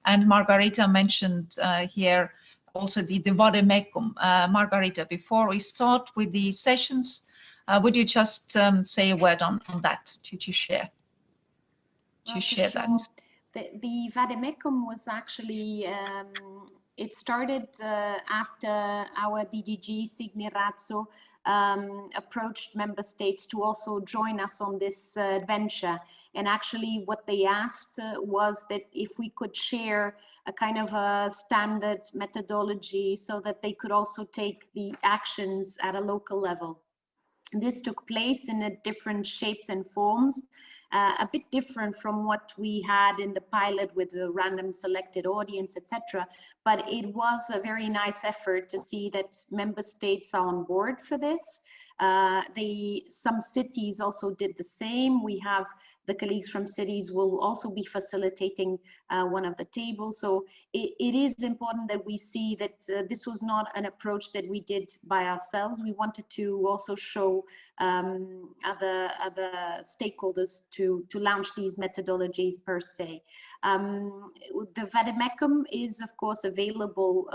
And Margarita mentioned here also the vademecum. Margarita, before we start with the sessions, would you just say a word on that to share? That. The vademecum was actually, it started after our DDG, Signe Razzo, approached member states to also join us on this adventure. And actually what they asked was that if we could share a kind of a standard methodology so that they could also take the actions at a local level. This took place in different shapes and forms, a bit different from what we had in the pilot with the random selected audience, etc. But it was a very nice effort to see that member states are on board for this. Some cities also did the same. We have the colleagues from cities will also be facilitating one of the tables. So it is important that we see that this was not an approach that we did by ourselves. We wanted to also show other stakeholders to launch these methodologies per se. The vademecum is of course available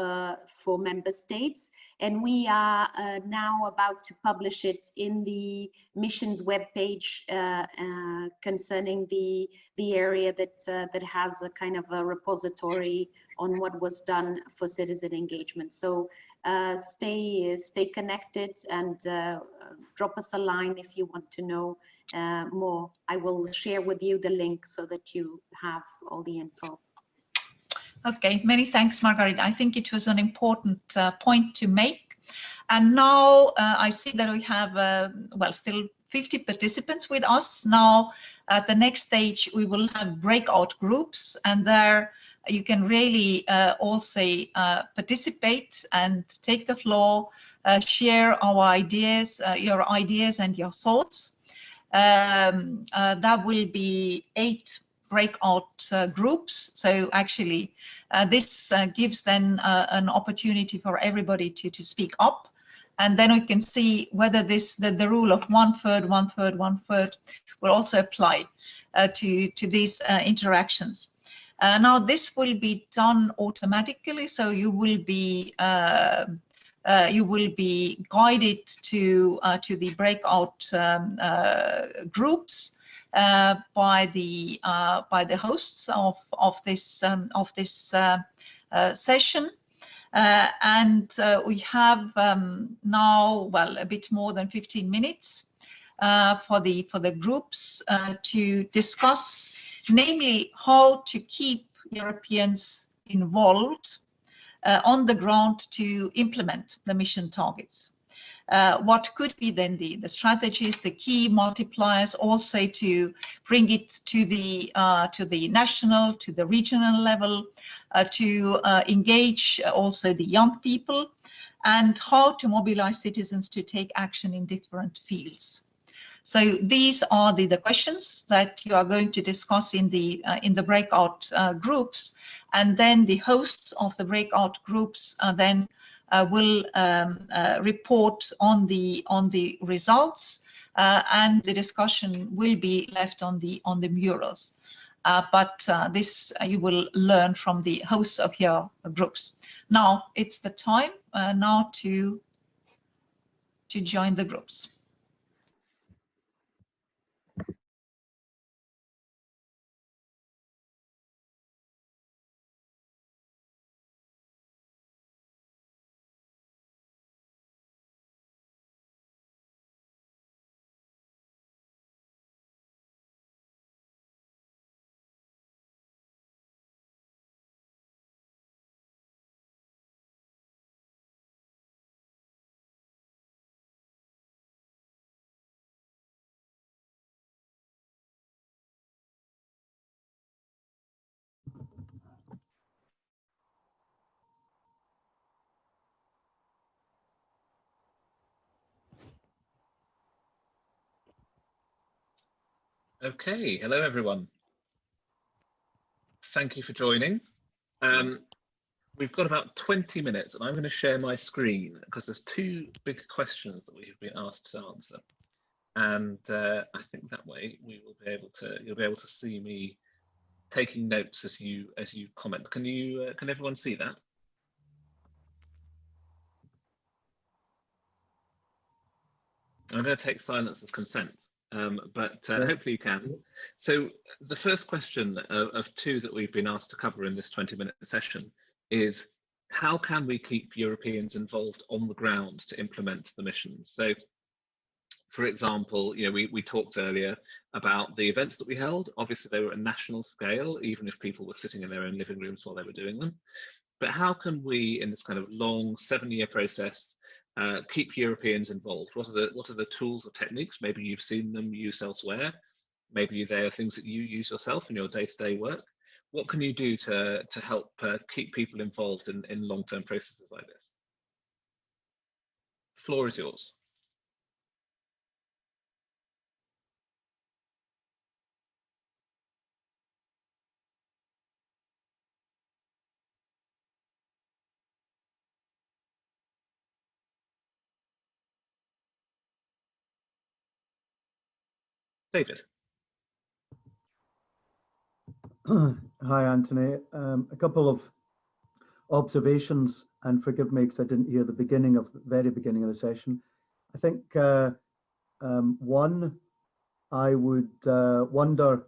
for member states, and we are now about to publish it in the missions webpage concerning the area that has a kind of a repository on what was done for citizen engagement. So stay connected and drop us a line if you want to know more. I will share with you the link so that you have all the info. Okay, many thanks, Margaret. I think it was an important point to make. And now I see that we have, well, still 50 participants with us. Now, at the next stage, we will have breakout groups, and there you can really also participate and take the floor, share our ideas, your ideas and your thoughts. That will be 8 breakout groups. So actually, this gives then an opportunity for everybody to speak up. And then we can see whether the rule of 1/3, 1/3, 1/3 will also apply to these interactions. Now this will be done automatically, so you will be guided to the breakout groups by the hosts of this session. And we have now, well, a bit more than 15 minutes for the groups to discuss, namely how to keep Europeans involved on the ground to implement the mission targets. What could be then the strategies, the key multipliers, also to bring it to the national, to the regional level, to engage also the young people, and how to mobilize citizens to take action in different fields. So these are the questions that you are going to discuss in the breakout groups, and then the hosts of the breakout groups then will report on the results, and the discussion will be left on the murals. But this you will learn from the hosts of your groups. Now it's the time now to join the groups. Okay, hello everyone. Thank you for joining. We've got about 20 minutes and I'm going to share my screen because there's two big questions that we've been asked to answer. And I think that way we will be able to, you'll be able to see me taking notes as you comment. Can everyone see that? I'm going to take silence as consent, but hopefully you can. So the first question of two that we've been asked to cover in this 20-minute session is, how can we keep Europeans involved on the ground to implement the missions? So, for example, you know, we talked earlier about the events that we held. Obviously, they were at a national scale, even if people were sitting in their own living rooms while they were doing them. But how can we, in this kind of long 7-year process, keep Europeans involved? What are the tools or techniques? Maybe you've seen them used elsewhere. Maybe they are things that you use yourself in your day-to-day work. What can you do to help keep people involved in long-term processes like this? The floor is yours. David. Hi, Anthony. A couple of observations, and forgive me because I didn't hear the very beginning of the session. I think one, I would wonder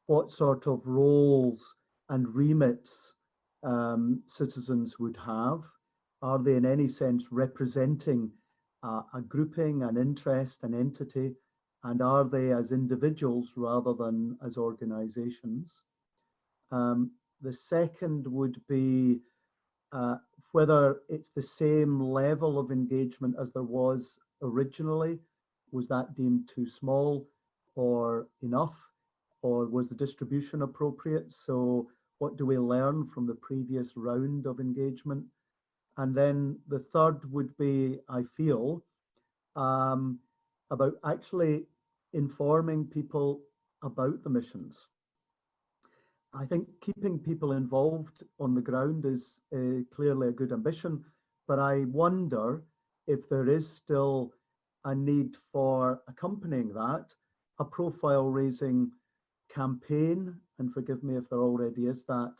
what sort of roles and remits citizens would have. Are they in any sense representing a grouping, an interest, an entity, and are they as individuals rather than as organizations? The second would be whether it's the same level of engagement as there was originally. Was that deemed too small or enough, or was the distribution appropriate? So what do we learn from the previous round of engagement? And then the third would be, I feel, about actually informing people about the missions. I think keeping people involved on the ground is clearly a good ambition, but I wonder if there is still a need for accompanying that, a profile raising campaign, and forgive me if there already is that,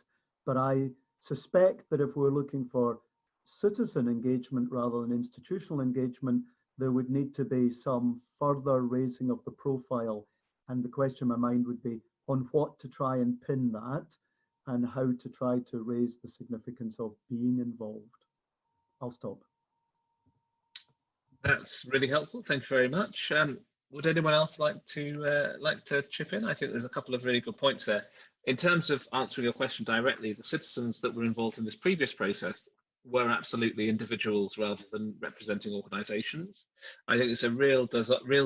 but I suspect that if we're looking for citizen engagement rather than institutional engagement, there would need to be some further raising of the profile. And the question in my mind would be on what to try and pin that and how to try to raise the significance of being involved. I'll stop. That's really helpful. Thank you very much. Would anyone else like to chip in? I think there's a couple of really good points there. In terms of answering your question directly, the citizens that were involved in this previous process were absolutely individuals rather than representing organizations. I think it's a real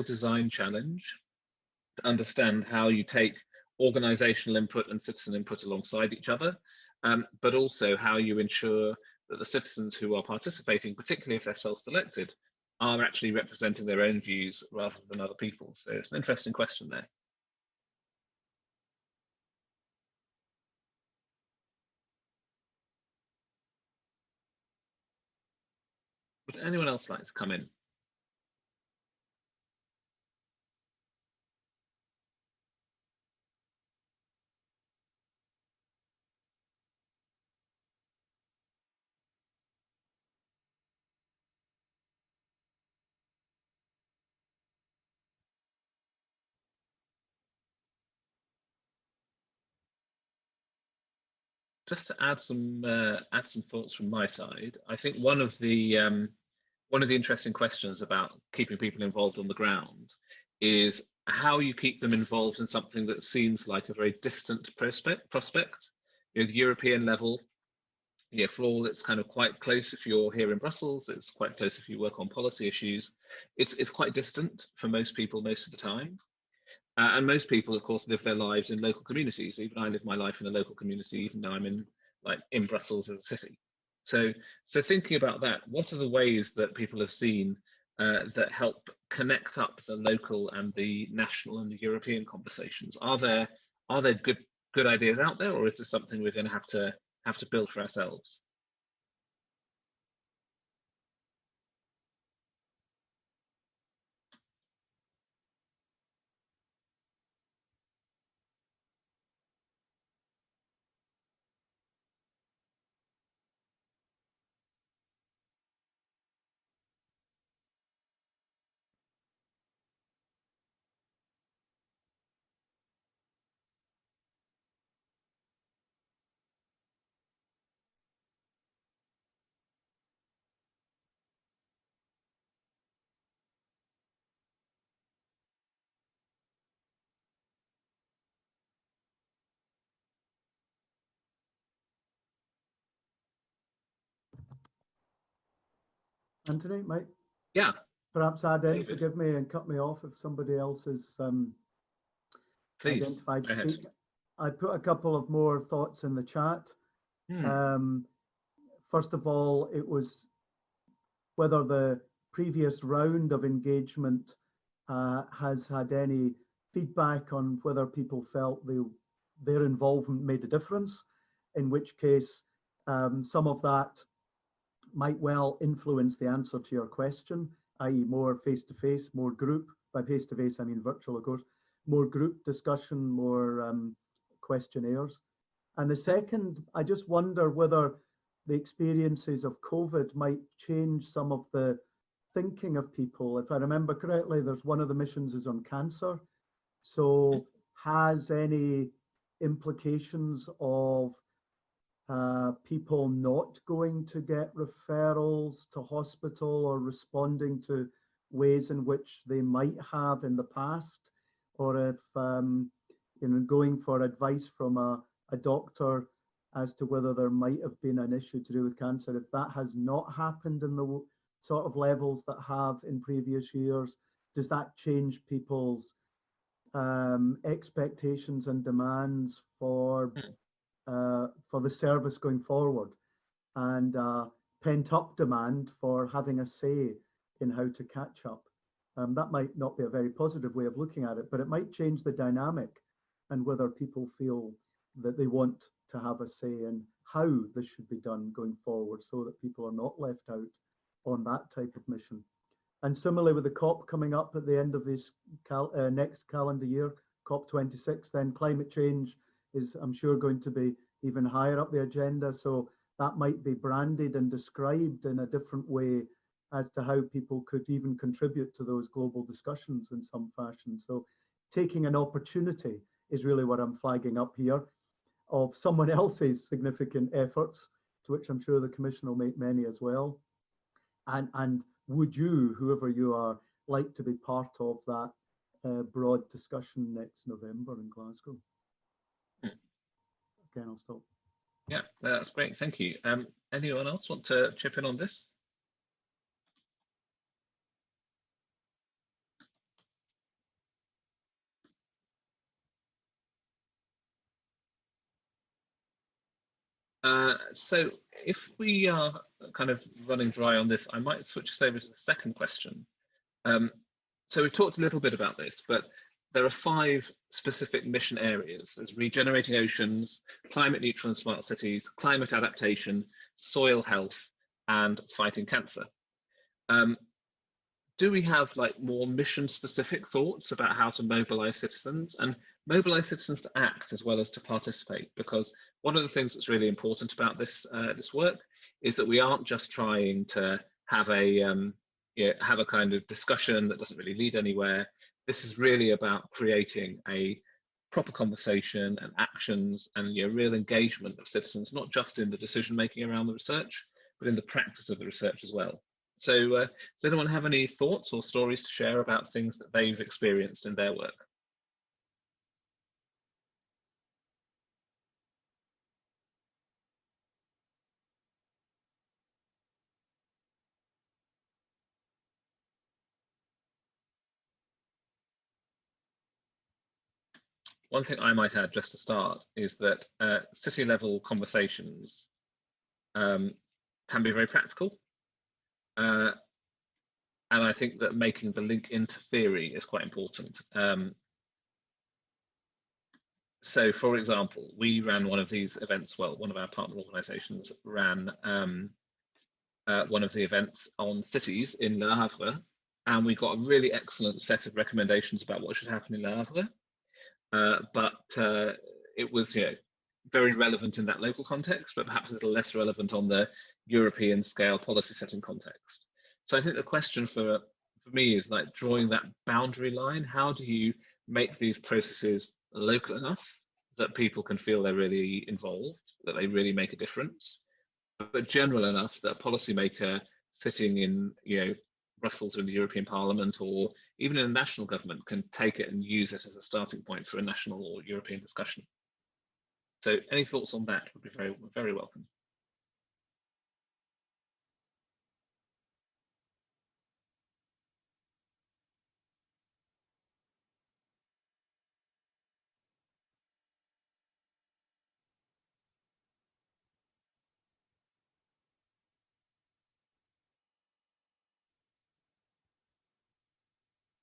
design challenge to understand how you take organizational input and citizen input alongside each other, but also how you ensure that the citizens who are participating, particularly if they're self-selected, are actually representing their own views rather than other people. So it's an interesting question there. Would anyone else like to come in? Just to add some thoughts from my side, I think one of the interesting questions about keeping people involved on the ground is how you keep them involved in something that seems like a very distant prospect. You know, the European level, yeah, for all it's kind of quite close if you're here in Brussels, it's quite close if you work on policy issues. It's quite distant for most people most of the time. And most people, of course, live their lives in local communities. Even I live my life in a local community, even though I'm in Brussels as a city. So thinking about that, what are the ways that people have seen that help connect up the local and the national and the European conversations? Are there good ideas out there, or is this something we're going to have to build for ourselves? Anthony, Mike? Yeah. Perhaps add in, David. forgive me and cut me off if somebody else is Please, identified go to ahead. speak. I put a couple of more thoughts in the chat. First of all, it was whether the previous round of engagement has had any feedback on whether people felt their involvement made a difference, in which case some of that might well influence the answer to your question, i.e. more face-to-face, more group. By face-to-face, I mean virtual, of course. More group discussion, more questionnaires. And the second, I just wonder whether the experiences of COVID might change some of the thinking of people. If I remember correctly, there's one of the missions is on cancer. So has any implications of people not going to get referrals to hospital or responding to ways in which they might have in the past, or if going for advice from a doctor as to whether there might have been an issue to do with cancer, if that has not happened in the sort of levels that have in previous years, does that change people's expectations and demands for the service going forward, and pent-up demand for having a say in how to catch up? That might not be a very positive way of looking at it, but it might change the dynamic and whether people feel that they want to have a say in how this should be done going forward, so that people are not left out on that type of mission. And similarly with the COP coming up at the end of this next calendar year, COP26, then climate change is, I'm sure, going to be even higher up the agenda. So that might be branded and described in a different way as to how people could even contribute to those global discussions in some fashion. So taking an opportunity is really what I'm flagging up here of someone else's significant efforts, to which I'm sure the Commission will make many as well. And would you, whoever you are, like to be part of that broad discussion next November in Glasgow? Okay, I'll stop. Yeah, that's great. Thank you. Anyone else want to chip in on this? So if we are kind of running dry on this, I might switch us over to the second question. So we've talked a little bit about this, but there are 5 specific mission areas. There's regenerating oceans, climate neutral and smart cities, climate adaptation, soil health, and fighting cancer. Do we have like more mission specific thoughts about how to mobilize citizens and mobilize citizens to act as well as to participate? Because one of the things that's really important about this this work is that we aren't just trying to have a kind of discussion that doesn't really lead anywhere. This is really about creating a proper conversation and actions and real engagement of citizens, not just in the decision making around the research, but in the practice of the research as well. So does anyone have any thoughts or stories to share about things that they've experienced in their work? One thing I might add just to start is that city level conversations can be very practical. and I think that making the link into theory is quite important. So, for example, we ran one of these events. Well, one of our partner organisations ran one of the events on cities in Le Havre, and we got a really excellent set of recommendations about what should happen in Le Havre. But it was, very relevant in that local context, but perhaps a little less relevant on the European scale policy setting context. So I think the question for me is like drawing that boundary line. How do you make these processes local enough that people can feel they're really involved, that they really make a difference, but general enough that a policymaker sitting in, Brussels or in the European Parliament or even in a national government can take it and use it as a starting point for a national or European discussion? So any thoughts on that would be very, very welcome.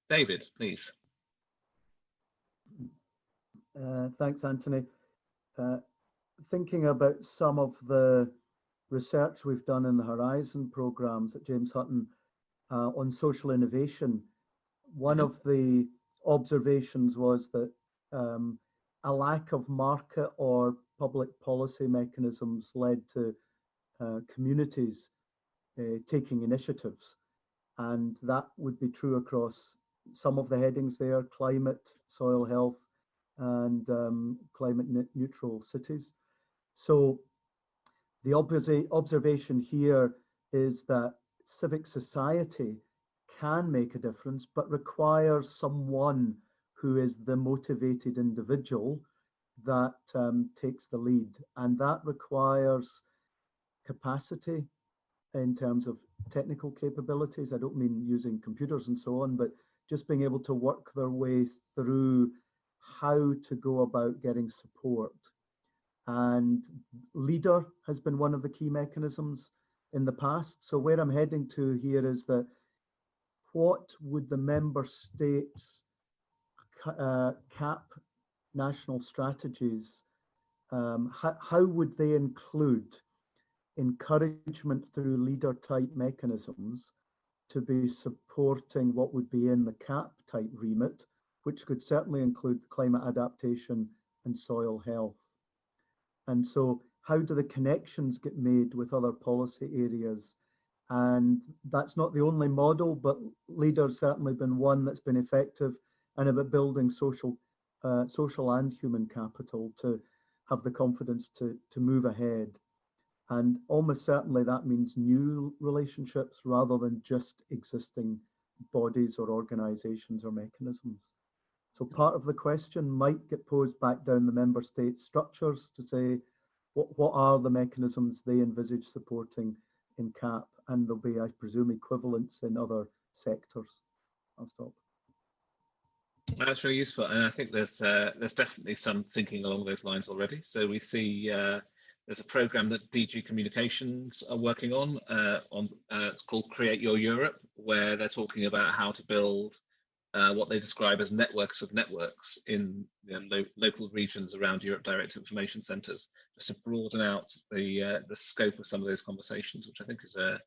David, please. Thanks, Anthony. Thinking about some of the research we've done in the Horizon programs at James Hutton on social innovation, one of the observations was that a lack of market or public policy mechanisms led to communities taking initiatives. And that would be true across some of the headings there: climate, soil health, and climate neutral cities. So the observation here is that civic society can make a difference, but requires someone who is the motivated individual that takes the lead. And that requires capacity in terms of technical capabilities. I don't mean using computers and so on, but just being able to work their way through how to go about getting support. And leader has been one of the key mechanisms in the past. So where I'm heading to here is that what would the member states CAP national strategies, how would they include encouragement through leader type mechanisms to be supporting what would be in the CAP type remit, which could certainly include climate adaptation and soil health. And so how do the connections get made with other policy areas? And that's not the only model, but leader's certainly been one that's been effective, and about building social and human capital to have the confidence to move ahead. And almost certainly that means new relationships rather than just existing bodies or organizations or mechanisms. So part of the question might get posed back down the member state structures to say, what are the mechanisms they envisage supporting in CAP? And there'll be, I presume, equivalents in other sectors. I'll stop. That's really useful, and I think there's definitely some thinking along those lines already. So we see there's a program that DG Communications are working on. It's called Create Your Europe, where they're talking about how to build what they describe as networks of networks in local regions around Europe Direct Information Centres, just to broaden out the scope of some of those conversations, which I think is a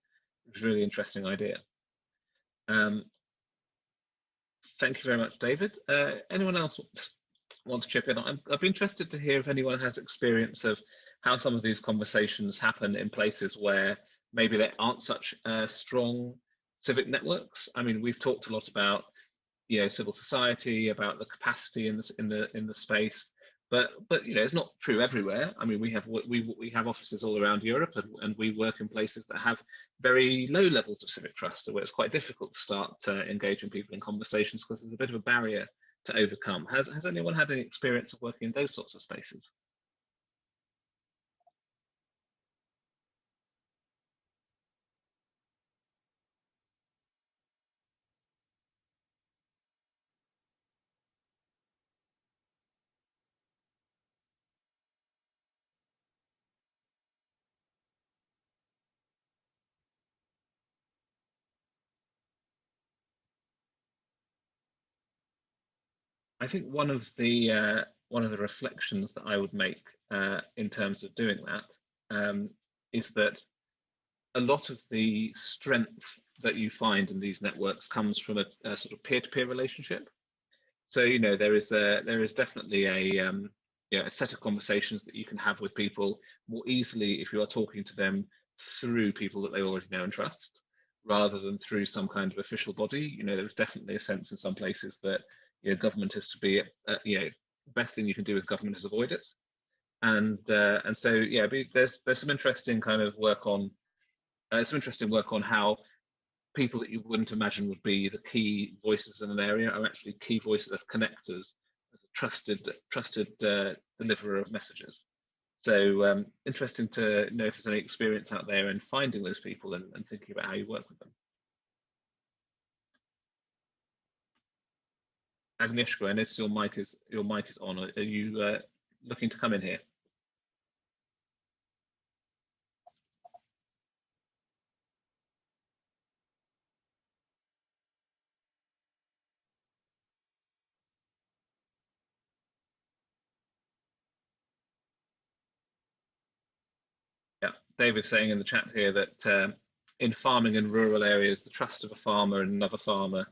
really interesting idea. Thank you very much, David. Anyone else want to chip in? I'd be interested to hear if anyone has experience of how some of these conversations happen in places where maybe there aren't such strong civic networks. I mean, we've talked a lot about civil society, about the capacity in the space, but it's not true everywhere. I mean, we have offices all around Europe, and we work in places that have very low levels of civic trust, where it's quite difficult to start engaging people in conversations because there's a bit of a barrier to overcome. Has anyone had any experience of working in those sorts of spaces? I think one of the reflections that I would make in terms of doing that is that a lot of the strength that you find in these networks comes from a sort of peer-to-peer relationship. So there is definitely a set of conversations that you can have with people more easily if you are talking to them through people that they already know and trust, rather than through some kind of official body. There's definitely a sense in some places that government is to be the best thing you can do as government is avoid it, and so yeah, there's some interesting kind of work on how people that you wouldn't imagine would be the key voices in an area are actually key voices as connectors, as a trusted deliverer of messages. So interesting to know if there's any experience out there in finding those people and thinking about how you work with them. Agnieszka, I notice your mic is on. Are you looking to come in here? Yeah, David's saying in the chat here that in farming in rural areas, the trust of a farmer and another farmer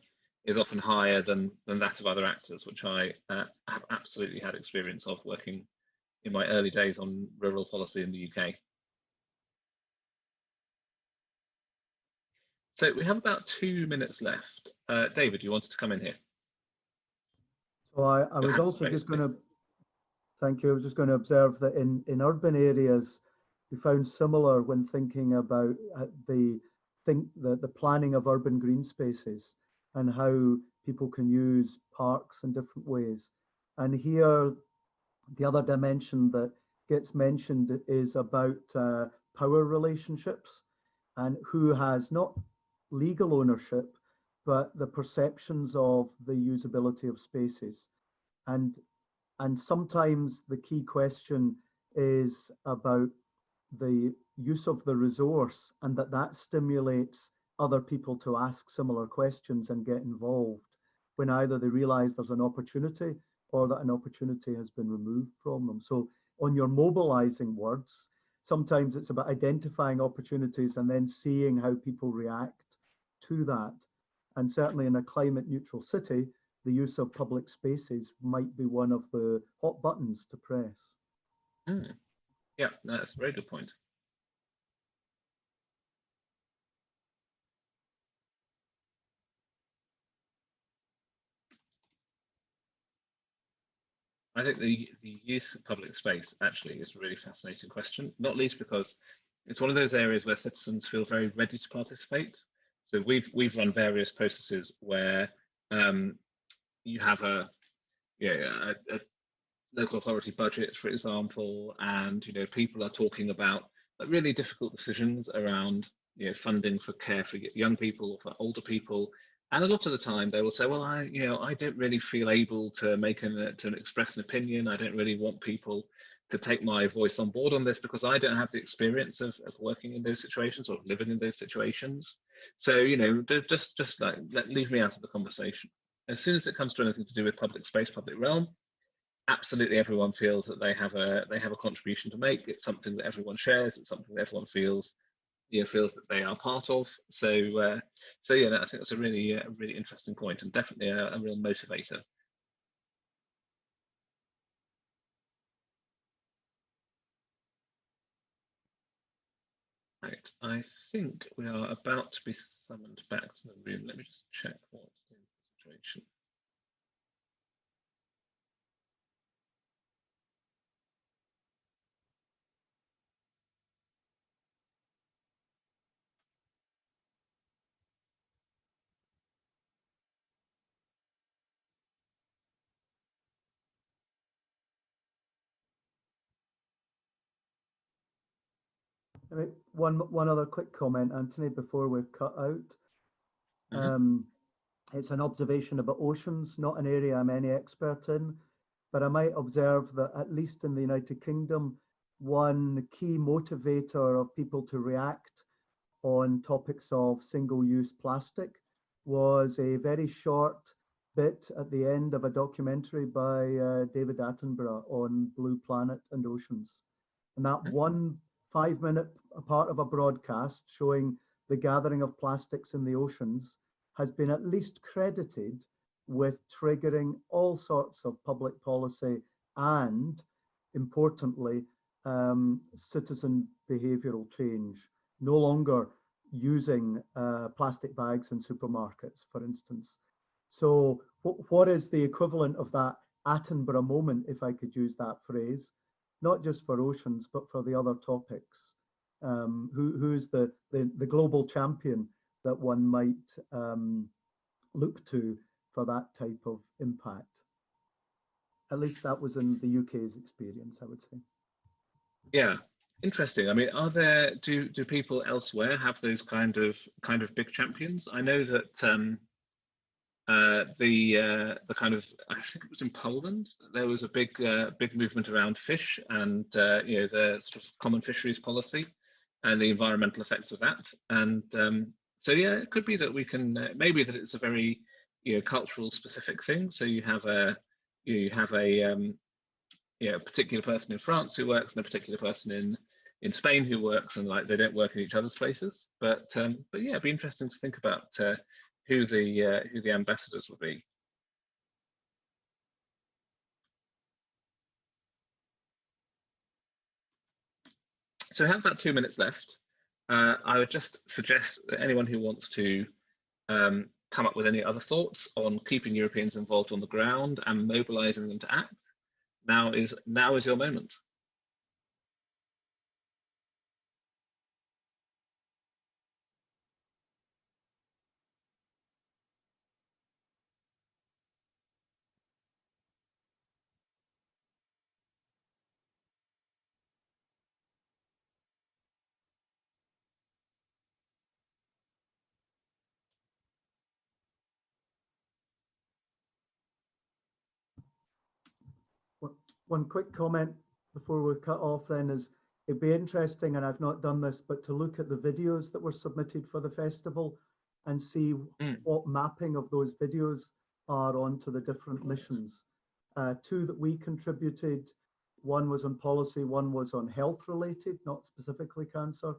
is often higher than that of other actors, which I have absolutely had experience of working in my early days on rural policy in the UK. So we have about 2 minutes left. David, you wanted to come in here. So I was also just going to, thank you, I was just going to observe that in urban areas, we found similar when thinking about the planning of urban green spaces and how people can use parks in different ways. And here, the other dimension that gets mentioned is about power relationships and who has not legal ownership, but the perceptions of the usability of spaces. And sometimes the key question is about the use of the resource, and that stimulates other people to ask similar questions and get involved when either they realize there's an opportunity or that an opportunity has been removed from them. So on your mobilizing words, sometimes it's about identifying opportunities and then seeing how people react to that. And certainly in a climate neutral city, the use of public spaces might be one of the hot buttons to press. Yeah, that's a very good point. I think the use of public space actually is a really fascinating question, not least because it's one of those areas where citizens feel very ready to participate. So we've run various processes where you have a local authority budget, for example, and people are talking about really difficult decisions around funding for care for young people or for older people. And a lot of the time they will say, well, I don't really feel able to to express an opinion. I don't really want people to take my voice on board on this because I don't have the experience of working in those situations or living in those situations. So, just like leave me out of the conversation. As soon as it comes to anything to do with public space, public realm, absolutely everyone feels that they have a contribution to make. It's something that everyone shares. It's something that everyone feels that they are part of. So yeah, I think that's a really interesting point and definitely a real motivator. Right, I think we are about to be summoned back to the room. Let me just check what is the situation. One other quick comment, Anthony, before we're cut out. It's an observation about oceans, not an area I'm any expert in, but I might observe that at least in the United Kingdom, one key motivator of people to react on topics of single-use plastic was a very short bit at the end of a documentary by David Attenborough on Blue Planet and oceans. And that 1 5-minute part of a broadcast showing the gathering of plastics in the oceans has been at least credited with triggering all sorts of public policy and, importantly, citizen behavioral change. No longer using plastic bags in supermarkets, for instance. So what is the equivalent of that Attenborough moment, if I could use that phrase, not just for oceans, but for the other topics? Who's the global champion that one might look to for that type of impact? At least that was in the UK's experience, I would say. Yeah. Interesting. I mean, do people elsewhere have those kind of big champions? I know that the kind of, I think it was in Poland, there was a big movement around fish and the sort of common fisheries policy and the environmental effects of that. And so yeah, it could be that we can maybe that it's a very cultural specific thing. So you have a particular person in France who works and a particular person in Spain who works, and like they don't work in each other's places. But yeah, it'd be interesting to think about who the ambassadors would be. So we have about 2 minutes left. I would just suggest that anyone who wants to come up with any other thoughts on keeping Europeans involved on the ground and mobilizing them to act, now is your moment. One quick comment before we cut off then is, it'd be interesting, and I've not done this, but to look at the videos that were submitted for the festival and see what mapping of those videos are onto the different missions. 2 that we contributed, one was on policy, one was on health related, not specifically cancer.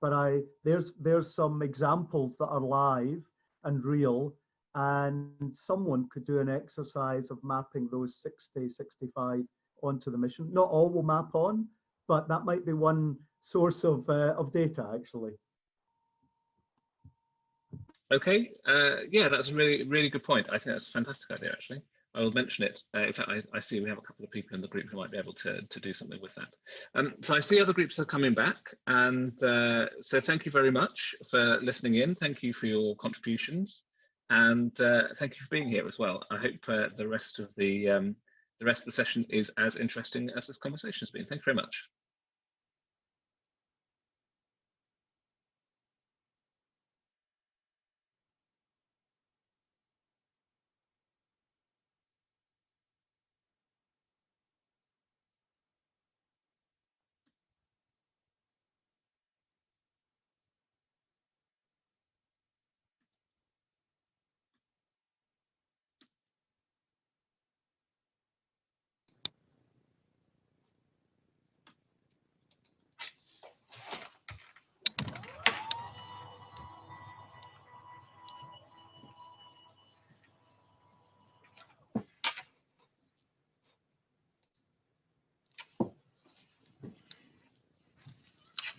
But there's some examples that are live and real, and someone could do an exercise of mapping those 60, 65 onto the mission. Not all will map on, but that might be one source of data, actually. Okay, yeah, that's a really good point. I think that's a fantastic idea, actually. I will mention it. In fact, I see we have a couple of people in the group who might be able to do something with that. So I see other groups are coming back, and so thank you very much for listening in. Thank you for your contributions, and thank you for being here as well. I hope the rest of the session is as interesting as this conversation has been. Thank you very much.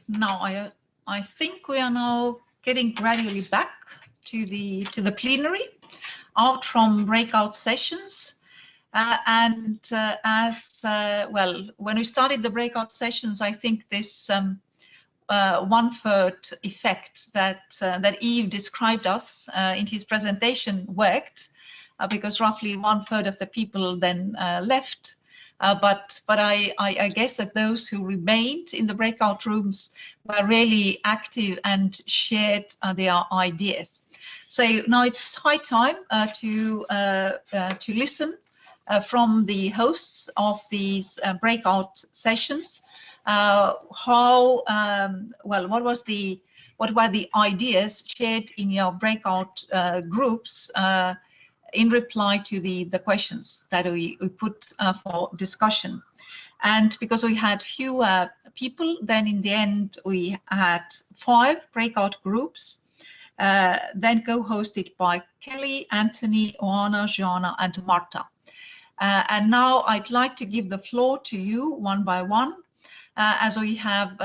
Now I think we are now getting gradually back to the plenary out from breakout sessions. As well, when we started the breakout sessions, I think this 1/3 effect that Yves described us in his presentation worked, because roughly 1/3 of the people then left. But I guess that those who remained in the breakout rooms were really active and shared their ideas. So now it's high time to listen from the hosts of these breakout sessions. What were the ideas shared in your breakout groups in reply to the questions that we put for discussion. And because we had few people, then in the end we had 5 breakout groups, then co-hosted by Kelly, Anthony, Oana, Joanna, and Marta. And now I'd like to give the floor to you one by one, as we have,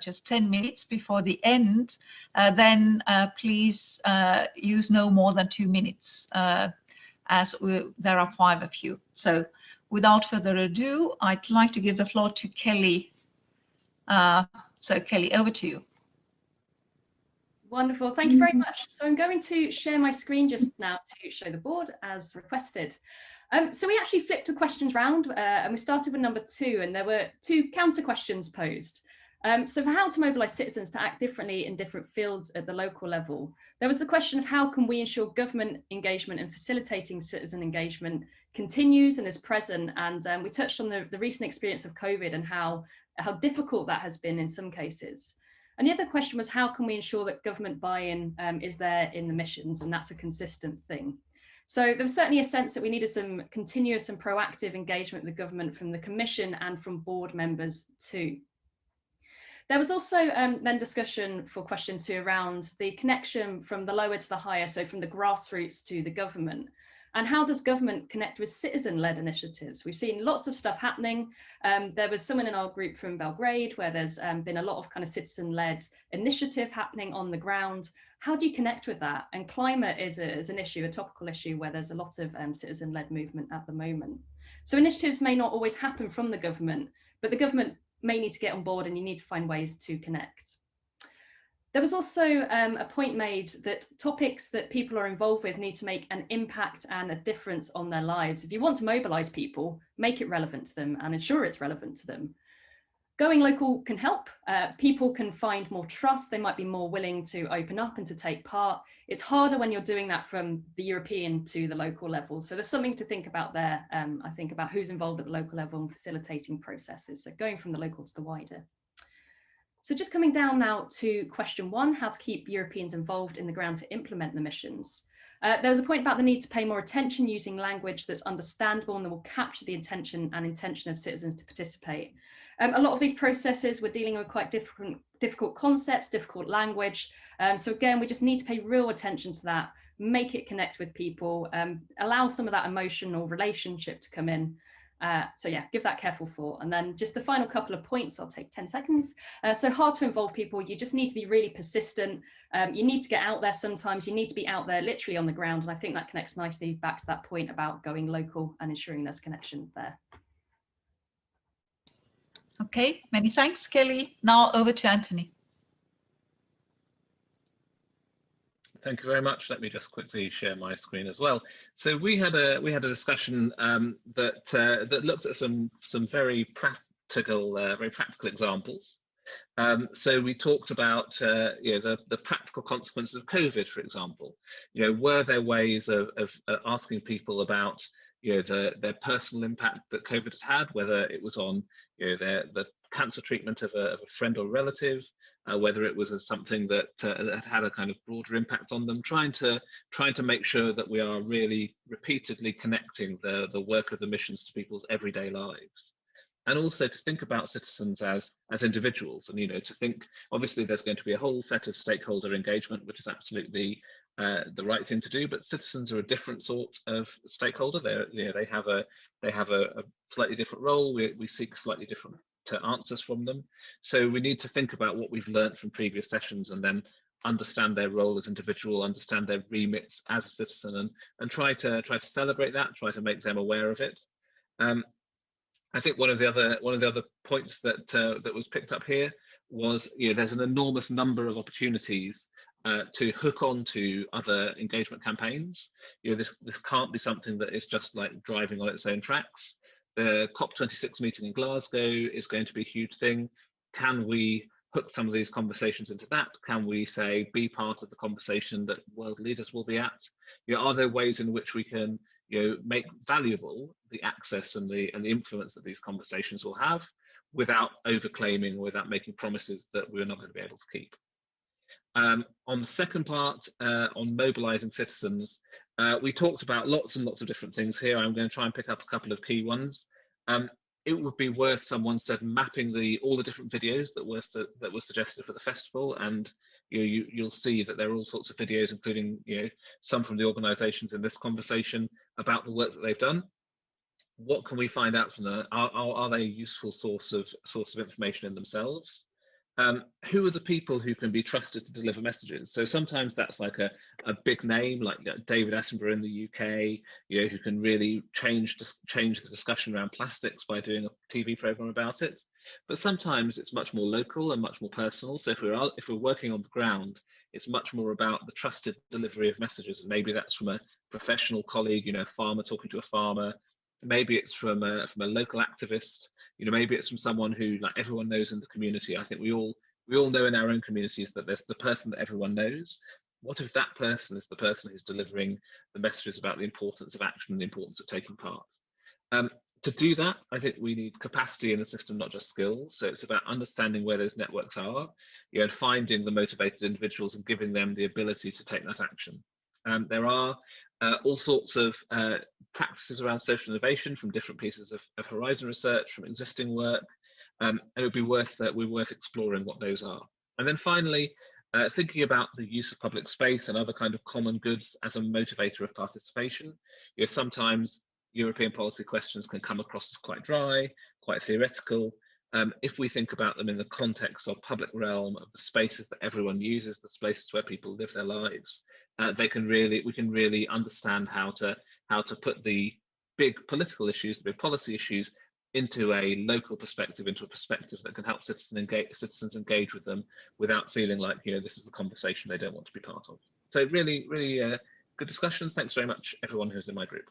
just 10 minutes before the end. Then please use no more than 2 minutes, as there are 5 of you. So without further ado, I'd like to give the floor to Kelly. So Kelly, over to you. Wonderful, thank you very much. So I'm going to share my screen just now to show the board as requested. So we actually flipped the questions round and we started with number 2, and there were 2 counter questions posed. So for how to mobilise citizens to act differently in different fields at the local level, there was the question of how can we ensure government engagement and facilitating citizen engagement continues and is present, and we touched on the recent experience of COVID and how difficult that has been in some cases. And the other question was how can we ensure that government buy-in is there in the missions, and that's a consistent thing. So there was certainly a sense that we needed some continuous and proactive engagement with the government from the Commission and from board members too. There was also then discussion for question 2 around the connection from the lower to the higher, so from the grassroots to the government. And how does government connect with citizen-led initiatives? We've seen lots of stuff happening. There was someone in our group from Belgrade where there's been a lot of kind of citizen-led initiative happening on the ground. How do you connect with that? And climate is an issue, a topical issue where there's a lot of citizen-led movement at the moment. So initiatives may not always happen from the government, but the government may need to get on board and you need to find ways to connect. There was also a point made that topics that people are involved with need to make an impact and a difference on their lives. If you want to mobilise people, make it relevant to them and ensure it's relevant to them. Going local can help. People can find more trust. They might be more willing to open up and to take part. It's harder when you're doing that from the European to the local level. So there's something to think about there, I think, about who's involved at the local level and facilitating processes. So going from the local to the wider. So just coming down now to question 1, how to keep Europeans involved in the ground to implement the missions. There was a point about the need to pay more attention using language that's understandable and that will capture the intention of citizens to participate. A lot of these processes we're dealing with quite difficult concepts, difficult language. So again, we just need to pay real attention to that, make it connect with people, allow some of that emotional relationship to come in. So yeah, give that careful thought. And then just the final couple of points, I'll take 10 seconds. So hard to involve people, you just need to be really persistent. You need to get out there sometimes, you need to be out there literally on the ground. And I think that connects nicely back to that point about going local and ensuring there's connection there. Okay, many thanks, Kelly. Now over to Anthony. Thank you very much. Let me just quickly share my screen as well. So we had a discussion that looked at some very practical examples. So we talked about the practical consequences of COVID, for example. Were there ways of asking people about their personal impact that COVID had, whether it was on the cancer treatment of a friend or relative, whether it was something that had a kind of broader impact on them, trying to make sure that we are really repeatedly connecting the work of the missions to people's everyday lives. And also to think about citizens as individuals, and to think, obviously there's going to be a whole set of stakeholder engagement, which is absolutely the right thing to do, but citizens are a different sort of stakeholder. They have a slightly different role. We seek slightly different answers from them. So we need to think about what we've learned from previous sessions and then understand their role as individual, understand their remits as a citizen, and try to celebrate that, try to make them aware of it. I think one of the other points that was picked up here was there's an enormous number of opportunities to hook on to other engagement campaigns. This can't be something that is just like driving on its own tracks. The COP26 meeting in Glasgow is going to be a huge thing. Can we hook some of these conversations into that? Can we say be part of the conversation that world leaders will be at? Are there ways in which we can make valuable the access and the influence that these conversations will have without overclaiming, without making promises that we're not going to be able to keep? On the second part, on mobilizing citizens, We talked about lots and lots of different things here. I'm going to try and pick up a couple of key ones. It would be worth, someone said, mapping all the different videos that were suggested for the festival, and you'll see that there are all sorts of videos, including some from the organisations in this conversation, about the work that they've done. What can we find out from them? Are they a useful source of information in themselves? Who are the people who can be trusted to deliver messages? So sometimes that's like a big name, like David Attenborough in the UK, who can really change the discussion around plastics by doing a TV program about it. But sometimes it's much more local and much more personal. So if we're working on the ground, it's much more about the trusted delivery of messages, and maybe that's from a professional colleague, a farmer talking to a farmer. Maybe it's from a local activist. Maybe it's from someone who, like, everyone knows in the community. I think we all know in our own communities that there's the person that everyone knows. What if that person is the person who's delivering the messages about the importance of action and the importance of taking part? To do that, I think we need capacity in the system, not just skills. So it's about understanding where those networks are, and finding the motivated individuals and giving them the ability to take that action. There are all sorts of practices around social innovation from different pieces of Horizon research, from existing work, and it would be worth exploring what those are. And then finally, thinking about the use of public space and other kind of common goods as a motivator of participation. Sometimes European policy questions can come across as quite dry, quite theoretical. If we think about them in the context of public realm, of the spaces that everyone uses, the spaces where people live their lives, we can really understand how to put the big political issues, the big policy issues, into a local perspective, into a perspective that can help citizens engage with them without feeling like this is a conversation they don't want to be part of. So really good discussion. Thanks very much, everyone who's in my group.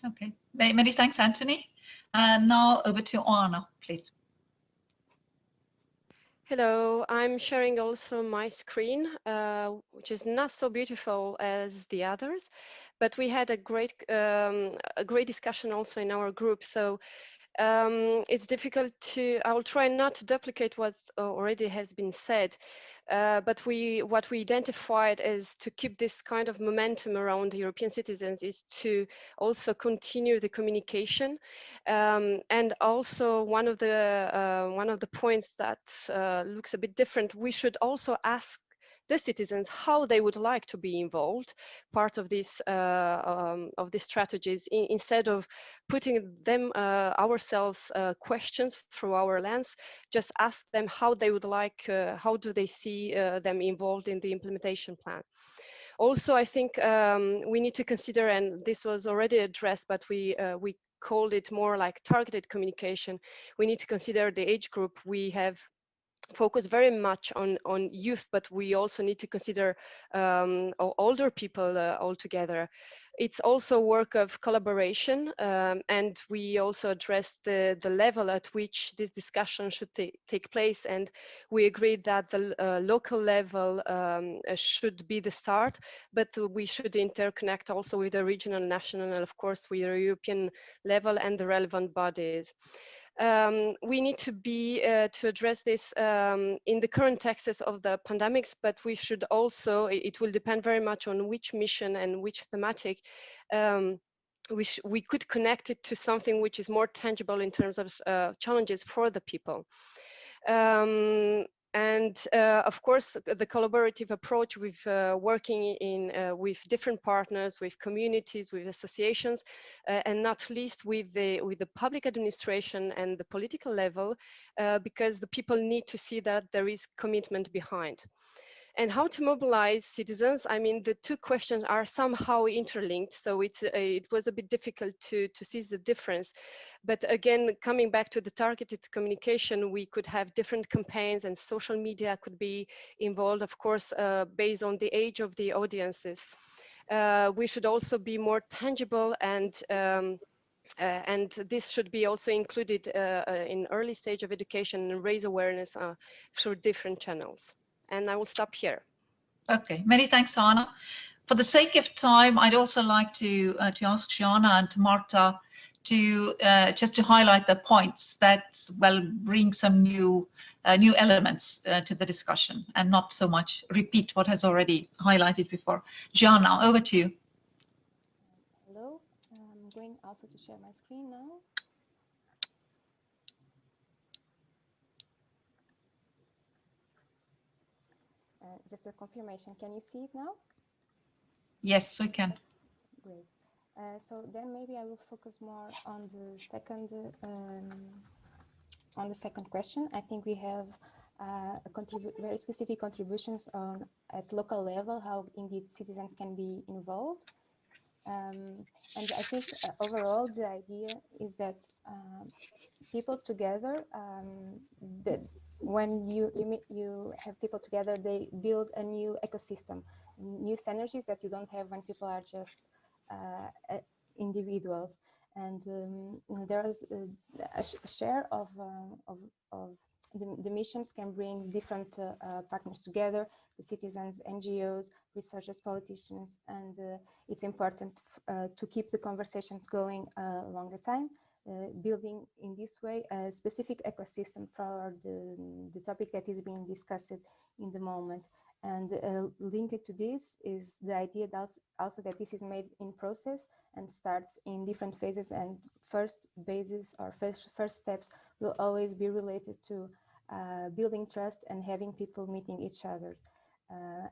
Okay, many thanks, Anthony. And now over to Anna, please. Hello, I'm sharing also my screen, which is not so beautiful as the others, but we had a great discussion also in our group. So it's difficult I will try not to duplicate what already has been said, but what we identified is to keep this kind of momentum around European citizens is to also continue the communication, and also one of the points that looks a bit different. We should also ask the citizens how they would like to be involved, part of these strategies, instead of putting them ourselves questions through our lens. Just ask them how they would like, how do they see them involved in the implementation plan. Also, I think we need to consider, and this was already addressed, but we called it more like targeted communication. We need to consider the age group. We have focus very much on youth, but we also need to consider older people altogether. It's also work of collaboration, and we also addressed the level at which this discussion should take place, and we agreed that the local level should be the start, but we should interconnect also with the regional, national, and of course with the European level and the relevant bodies. We need to address this in the current texts of the pandemics, but we should also, it will depend very much on which mission and which thematic, we could connect it to something which is more tangible in terms of challenges for the people. And of course, the collaborative approach with working with different partners, with communities, with associations, and not least with the public administration and the political level, because the people need to see that there is commitment behind. And how to mobilize citizens? I mean, the two questions are somehow interlinked, so it was a bit difficult to see the difference. But again, coming back to the targeted communication, we could have different campaigns, and social media could be involved, of course, based on the age of the audiences. We should also be more tangible, and this should be also included in early stage of education and raise awareness through different channels. And I will stop here. Okay, many thanks, Anna. For the sake of time, I'd also like to ask Joanna and Marta to just to highlight the points that bring some new elements to the discussion, and not so much repeat what has already highlighted before. Joanna, over to you. going also to share my screen now. Just a confirmation. Can you see it now? Yes, we can. Great. So then maybe I will focus more on the second question. I think we have very specific contributions at local level, how indeed citizens can be involved. And I think overall the idea is that people together, when you have people together, they build a new ecosystem, new synergies that you don't have when people are just individuals. And there is a share of the missions can bring different partners together, the citizens, NGOs, researchers, politicians, and it's important to keep the conversations going a longer time, building in this way a specific ecosystem for the topic that is being discussed in the moment. And linked to this is the idea that also that this is made in process and starts in different phases, and first bases or first steps will always be related to building trust and having people meeting each other.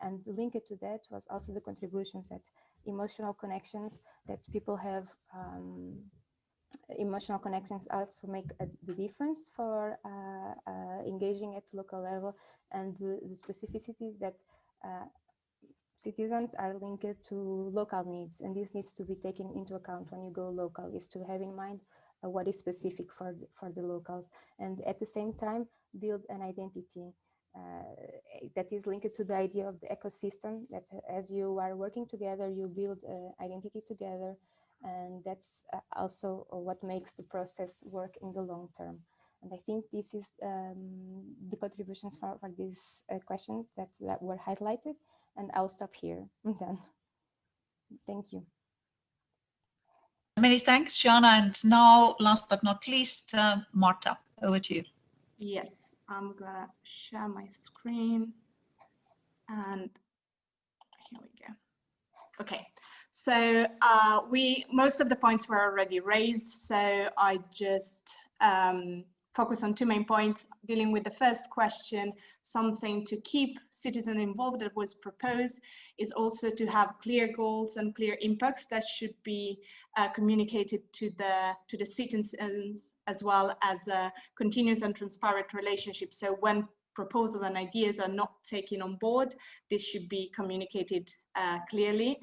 And linked to that was also the contributions that emotional connections that people have. Emotional connections also make the difference for engaging at local level, and the specificities that citizens are linked to local needs, and this needs to be taken into account when you go local, is to have in mind what is specific for the locals, and at the same time build an identity that is linked to the idea of the ecosystem, that as you are working together, you build identity together, and that's also what makes the process work in the long term. And I think this is the contributions for this question that were highlighted, and I'll stop here then. Thank you. Many thanks, Shana. And now, last but not least, Marta, over to you. Yes, I'm gonna share my screen, and here we go. Okay, so most of the points were already raised, so I just focus on two main points. Dealing with the first question, something to keep citizens involved that was proposed is also to have clear goals and clear impacts that should be communicated to the citizens, as well as a continuous and transparent relationship. So when proposals and ideas are not taken on board, this should be communicated clearly,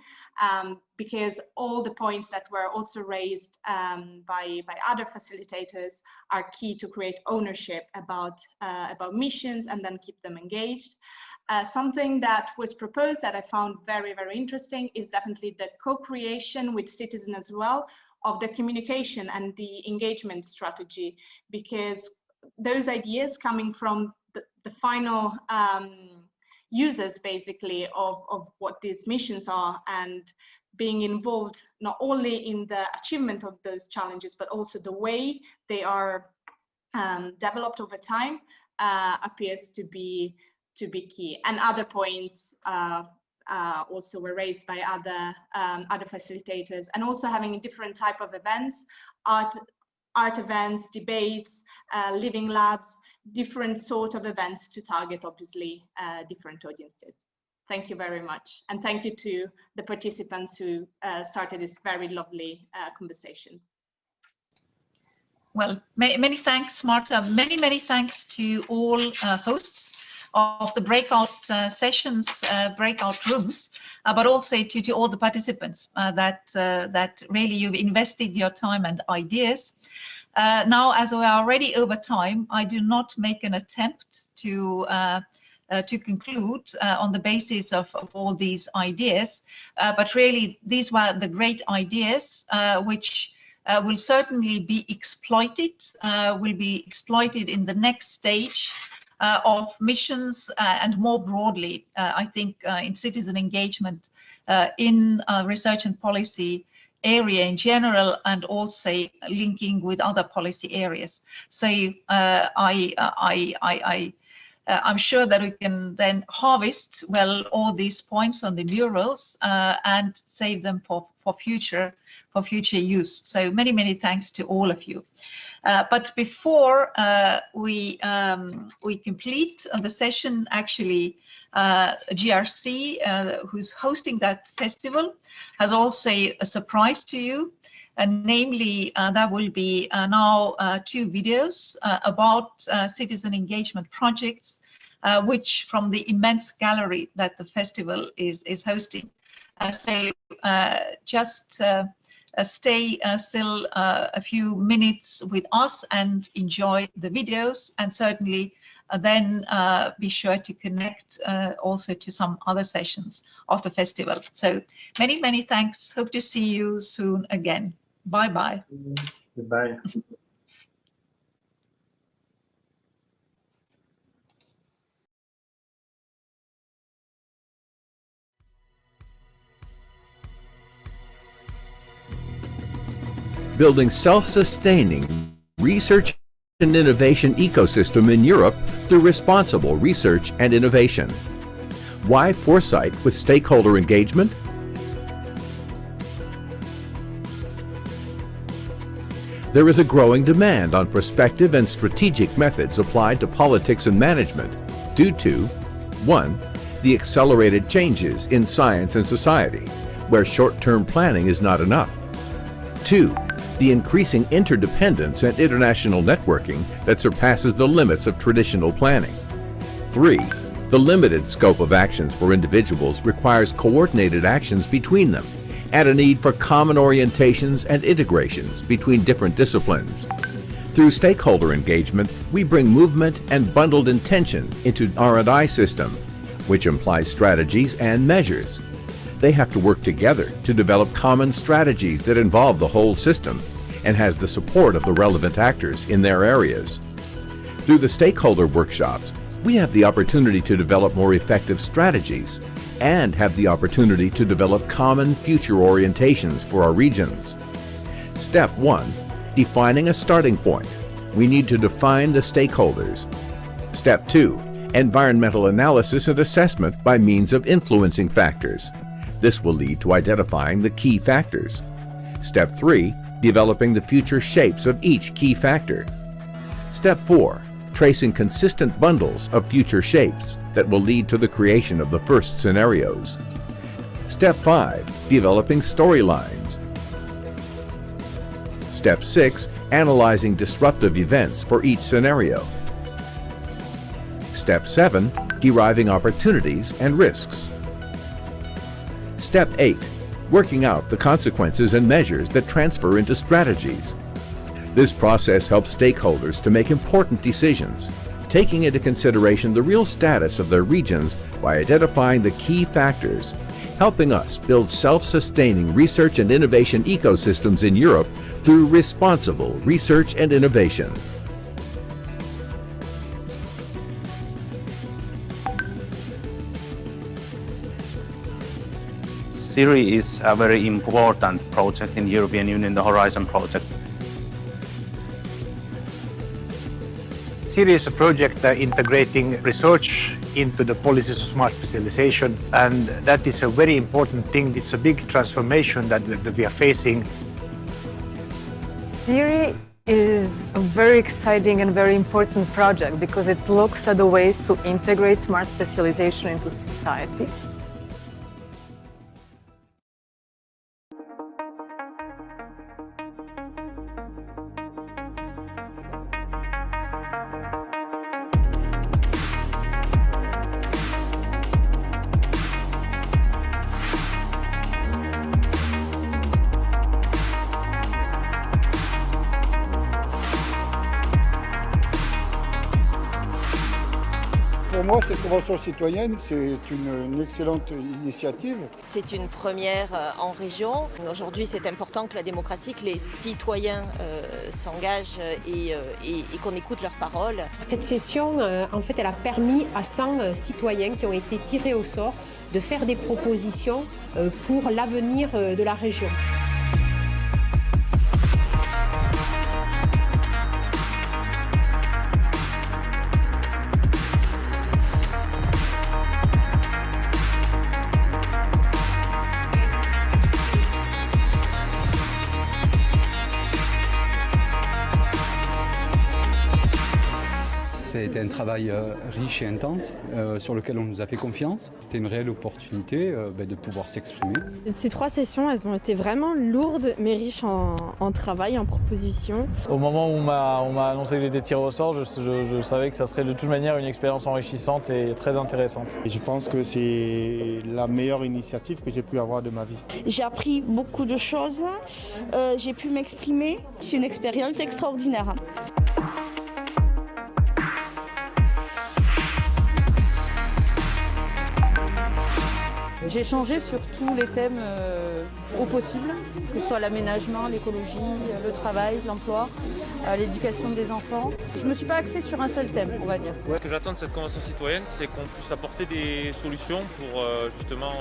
because all the points that were also raised by other facilitators are key to create ownership about missions and then keep them engaged. Something that was proposed that I found very, very interesting is definitely the co-creation with citizens as well of the communication and the engagement strategy, because those ideas coming from the final users basically of what these missions are, and being involved not only in the achievement of those challenges, but also the way they are developed over time appears to be key. And other points also were raised by other facilitators, and also having a different type of events, art events, debates, living labs, different sort of events to target obviously different audiences. Thank you very much, and thank you to the participants who started this very lovely conversation. Well, many thanks, Marta. Many thanks to all hosts of the breakout sessions, breakout rooms, but also to all the participants that really you've invested your time and ideas. Now, as we are already over time, I do not make an attempt to conclude on the basis of all these ideas, but really these were the great ideas which will certainly be exploited in the next stage of missions and more broadly, I think, in citizen engagement in research and policy area in general, and also linking with other policy areas. So I I'm sure that we can then harvest well all these points on the murals and save them for future use. So many thanks to all of you. But before we complete the session, actually, GRC, who's hosting that festival, has also a surprise to you. Namely, there will be now 2 videos about citizen engagement projects, which from the immense gallery that the festival is hosting. So just stay still a few minutes with us and enjoy the videos, and certainly then be sure to connect also to some other sessions of the festival. So many thanks. Hope to see you soon again. Bye-bye. Goodbye. Building self-sustaining research and innovation ecosystem in Europe through responsible research and innovation. Why foresight with stakeholder engagement? There is a growing demand on prospective and strategic methods applied to politics and management due to 1. The accelerated changes in science and society, where short-term planning is not enough. 2. The increasing interdependence and international networking that surpasses the limits of traditional planning. 3. The limited scope of actions for individuals requires coordinated actions between them, and a need for common orientations and integrations between different disciplines. Through stakeholder engagement, we bring movement and bundled intention into R&I system, which implies strategies and measures. They have to work together to develop common strategies that involve the whole system and has the support of the relevant actors in their areas. Through the stakeholder workshops, we have the opportunity to develop more effective strategies and have the opportunity to develop common future orientations for our regions. Step 1. Defining a starting point. We need to define the stakeholders. Step 2. Environmental analysis and assessment by means of influencing factors. This will lead to identifying the key factors. Step 3. Developing the future shapes of each key factor. Step 4. Tracing consistent bundles of future shapes that will lead to the creation of the first scenarios. Step 5. Developing storylines. Step 6. Analyzing disruptive events for each scenario. Step 7. Deriving opportunities and risks. Step 8. Working out the consequences and measures that transfer into strategies. This process helps stakeholders to make important decisions, taking into consideration the real status of their regions by identifying the key factors, helping us build self-sustaining research and innovation ecosystems in Europe through responsible research and innovation. CIRI is a very important project in the European Union, the Horizon project. CIRI is a project integrating research into the policies of smart specialization, and that is a very important thing. It's a big transformation that we are facing. CIRI is a very exciting and very important project because it looks at the ways to integrate smart specialization into society. Pour moi, cette convention citoyenne, c'est une excellente initiative. C'est une première en région. Aujourd'hui, c'est important que la démocratie, que les citoyens s'engagent et qu'on écoute leurs paroles. Cette session, en fait, elle a permis à 100 citoyens qui ont été tirés au sort de faire des propositions pour l'avenir de la région. travail riche et intense sur lequel on nous a fait confiance. C'était une réelle opportunité de pouvoir s'exprimer. Ces 3 sessions, elles ont été vraiment lourdes mais riches en travail, en propositions. Au moment où on m'a annoncé que j'étais tiré au sort, je savais que ça serait de toute manière une expérience enrichissante et très intéressante. Et je pense que c'est la meilleure initiative que j'ai pu avoir de ma vie. J'ai appris beaucoup de choses, j'ai pu m'exprimer, c'est une expérience extraordinaire. J'ai échangé sur tous les thèmes au possible, que ce soit l'aménagement, l'écologie, le travail, l'emploi, l'éducation des enfants. Je ne me suis pas axée sur un seul thème, on va dire. Ce que j'attends de cette convention citoyenne, c'est qu'on puisse apporter des solutions pour justement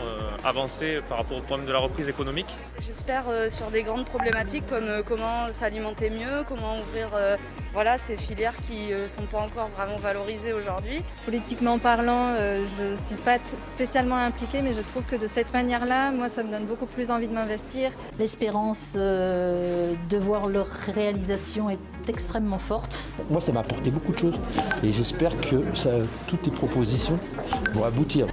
avancer par rapport au problème de la reprise économique. J'espère sur des grandes problématiques comme comment s'alimenter mieux, comment ouvrir ces filières qui ne sont pas encore vraiment valorisées aujourd'hui. Politiquement parlant, je ne suis pas spécialement impliquée, mais je trouve que de cette manière-là, moi, ça me donne beaucoup plus envie de m'investir. L'espérance de voir leur réalisation est extrêmement forte. Moi, ça m'a apporté beaucoup de choses et j'espère que toutes les propositions vont aboutir.